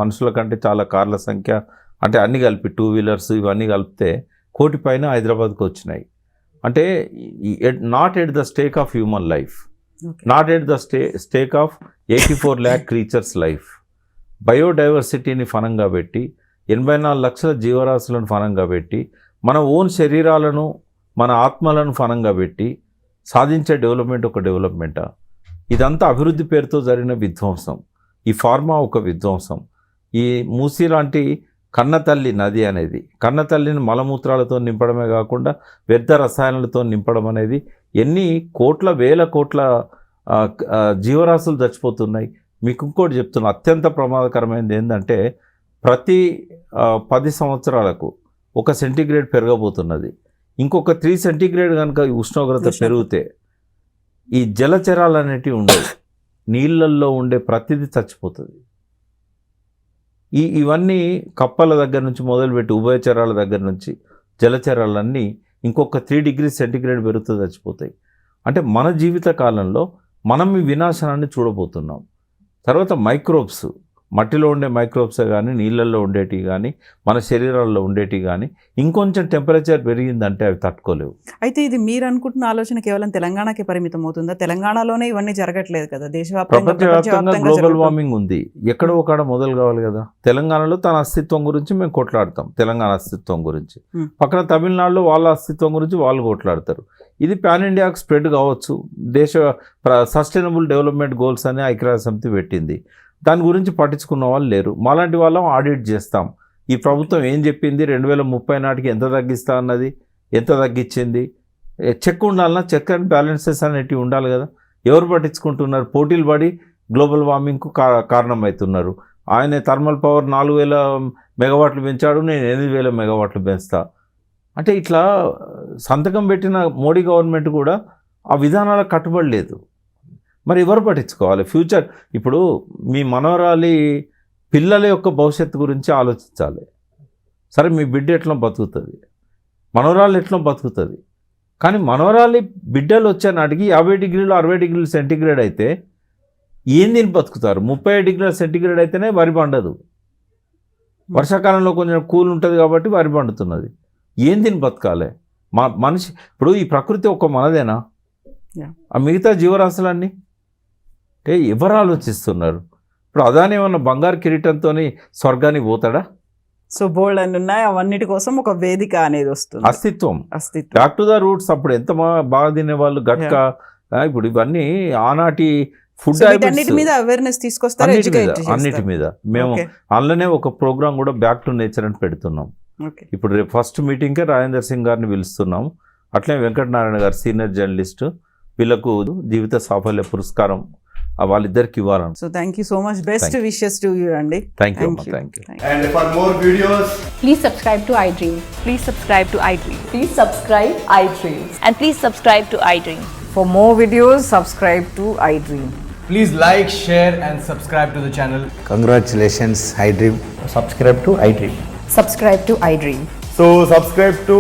మనుషుల కంటే చాలా కార్ల సంఖ్య, అంటే అన్నీ కలిపి 2 వీలర్స్ ఇవన్నీ కలిపితే 1,00,000 పైన హైదరాబాద్కి వచ్చినాయి. అంటే not at the stake of human life, not at the stake of 84 lakh creatures life. బయోడైవర్సిటీని ఫనంగా పెట్టి, 84 లక్షల జీవరాశులను ఫనంగా పెట్టి, మన ఓన్ శరీరాలను, మన ఆత్మలను ఫనంగా పెట్టి సాధించే డెవలప్మెంట్ ఒక డెవలప్మెంటా? ఇదంతా అభివృద్ధి పేరుతో జరిగిన విధ్వంసం. ఈ ఫార్మా ఒక విధ్వంసం. ఈ మూసీ లాంటి కన్నతల్లి నది అనేది, కన్నతల్లిని మలమూత్రాలతో నింపడమే కాకుండా వ్యర్థ రసాయనాలతో నింపడం అనేది ఎన్ని కోట్ల, వేల కోట్ల జీవరాశులు చచ్చిపోతున్నాయి. మీకు ఇంకోటి చెప్తున్నా, అత్యంత ప్రమాదకరమైనది ఏంటంటే ప్రతి 10 సంవత్సరాలకు 1 సెంటీగ్రేడ్ పెరగబోతున్నది. ఇంకొక 3 సెంటీగ్రేడ్ కనుక ఉష్ణోగ్రత పెరిగితే ఈ జలచరాలు అనేటివి ఉండవు. నీళ్ళల్లో ఉండే ప్రతిదీ చచ్చిపోతుంది. ఇవన్నీ కప్పల దగ్గర నుంచి మొదలుపెట్టి ఉభయచరాల దగ్గర నుంచి జలచరాలన్నీ ఇంకొక 3 డిగ్రీ సెంటీగ్రేడ్ పెరుగుతూ చచ్చిపోతాయి. అంటే మన జీవిత కాలంలో మనం ఈ వినాశనాన్ని చూడబోతున్నాం. తర్వాత మైక్రోబ్స్, మట్టిలో ఉండే మైక్రోబ్సే కానీ, నీళ్ళల్లో ఉండేటివి కానీ, మన శరీరాల్లో ఉండేటివి కానీ ఇంకొంచెం టెంపరేచర్ పెరిగిందంటే అవి తట్టుకోలేవు. అయితే ఇది మీరు అనుకుంటున్న ఆలోచన కేవలం తెలంగాణకే పరిమితం అవుతుందా? తెలంగాణలోనే ఇవన్నీ జరగట్లేదు కదా, ప్రపంచవ్యాప్తంగా గ్లోబల్ వార్మింగ్ ఉంది. ఎక్కడో ఒకడ మొదలు కావాలి కదా. తెలంగాణలో తన అస్తిత్వం గురించి మేము కొట్లాడతాం, తెలంగాణ అస్తిత్వం గురించి. పక్కన తమిళనాడులో వాళ్ళ అస్తిత్వం గురించి వాళ్ళు కొట్లాడతారు. ఇది పాన్ ఇండియాకు స్ప్రెడ్ కావచ్చు. దేశ సస్టైనబుల్ డెవలప్మెంట్ గోల్స్ అని ఐక్యరాజ్య సమితి పెట్టింది. దాని గురించి పట్టించుకున్న వాళ్ళు లేరు. మాలాంటి వాళ్ళం ఆడిట్ చేస్తాం. ఈ ప్రభుత్వం ఏం చెప్పింది 2030 నాటికి ఎంత తగ్గిస్తా అన్నది, ఎంత తగ్గించింది, చెక్ ఉండాలన్నా, చెక్ అండ్ బ్యాలెన్సెస్ అనేటివి ఉండాలి కదా. ఎవరు పట్టించుకుంటున్నారు? పోటీలు పడి గ్లోబల్ వార్మింగ్కు కారణమవుతున్నారు. ఆయన థర్మల్ పవర్ 4000 మెగావాట్లు పెంచాడు, నేను 8000 మెగావాట్లు పెంచుతా అంటే ఇట్లా సంతకం పెట్టిన మోడీ గవర్నమెంట్ కూడా ఆ విధానాలకు కట్టుబడి లేదు. మరి ఎవరు పట్టించుకోవాలి? ఫ్యూచర్ ఇప్పుడు మీ మనవరాలి పిల్లల యొక్క భవిష్యత్తు గురించి ఆలోచించాలి. సరే మీ బిడ్డ ఎట్లా బతుకుతుంది, మనవరాలు ఎట్లా బతుకుతుంది, కానీ మనవరాలి బిడ్డలు వచ్చే నాటికి 50 డిగ్రీలు 60 డిగ్రీలు సెంటీగ్రేడ్ అయితే ఏం దీన్ని బతుకుతారు? 30 డిగ్రీల సెంటీగ్రేడ్ అయితేనే వరి పండదు. వర్షాకాలంలో కొంచెం కూల్ ఉంటుంది కాబట్టి వరి పండుతున్నది. ఏం దీన్ని బతకాలి? మనిషి ఇప్పుడు ఈ ప్రకృతి ఒక్క మనదేనా? ఆ మిగతా జీవరాశులన్నీ అంటే ఎవరు ఆలోచిస్తున్నారు? ఇప్పుడు అదాని ఏమన్నా బంగారు కిరీటంతో స్వర్గానికి పోతాడా? సో బోల్డ్ అని ఉన్నాయి, అవన్నిటి కోసం ఒక వేదిక అనేది వస్తుంది. అస్తిత్వం బ్యాక్ టు ద రూట్స్. అప్పుడు ఎంత బాగా తినేవాళ్ళు గట్క. ఇప్పుడు ఇవన్నీ ఆనాటి ఫుడ్ అన్నిటి మీద అవేర్నెస్ తీసుకొస్తారు, అన్నిటి మీద. మేము అందులోనే ఒక ప్రోగ్రామ్ కూడా బ్యాక్ టు నేచర్ అని పెడుతున్నాం. ఇప్పుడు రేపు ఫస్ట్ మీటింగ్కే రాజేందర్ సింగ్ గారిని పిలుస్తున్నాం. అట్లే వెంకటనారాయణ గారు సీనియర్ జర్నలిస్ట్, వీళ్ళకు జీవిత సాఫల్య పురస్కారం వాళ్ళిద్దరికి ఇవ్వాలని. So thank you so much. Best wishes to you అండి. Thank you. And for more videos, Please subscribe to iDream. Please subscribe to iDream. Please subscribe iDream. And please subscribe to iDream. For more videos, subscribe to iDream. please like, share and subscribe to the channel. Congratulations, iDream. Subscribe to iDream. Subscribe to iDream. So subscribe to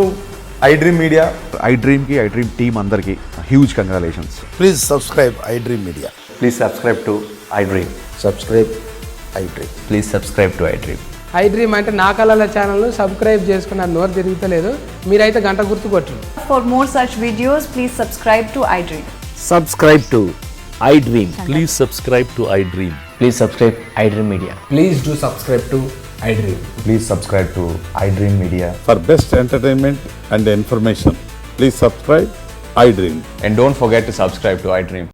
iDream Media. iDream ki iDream team andarki huge congratulations. Please subscribe iDream Media. Please subscribe to iDream. Subscribe iDream. Please subscribe to iDream. iDream అంటే నా కళల ఛానల్ను subscribe చేసుకున్న నోరు తిరుగుతలేదు, మీరైతే గంట గుర్తు కొట్టండి. For more such videos, please subscribe to iDream. Subscribe to iDream. Please subscribe to iDream. Please subscribe iDream Media. Please do subscribe to iDream. Please subscribe to iDream Media. For best entertainment and information, please subscribe iDream. And don't forget to subscribe to iDream.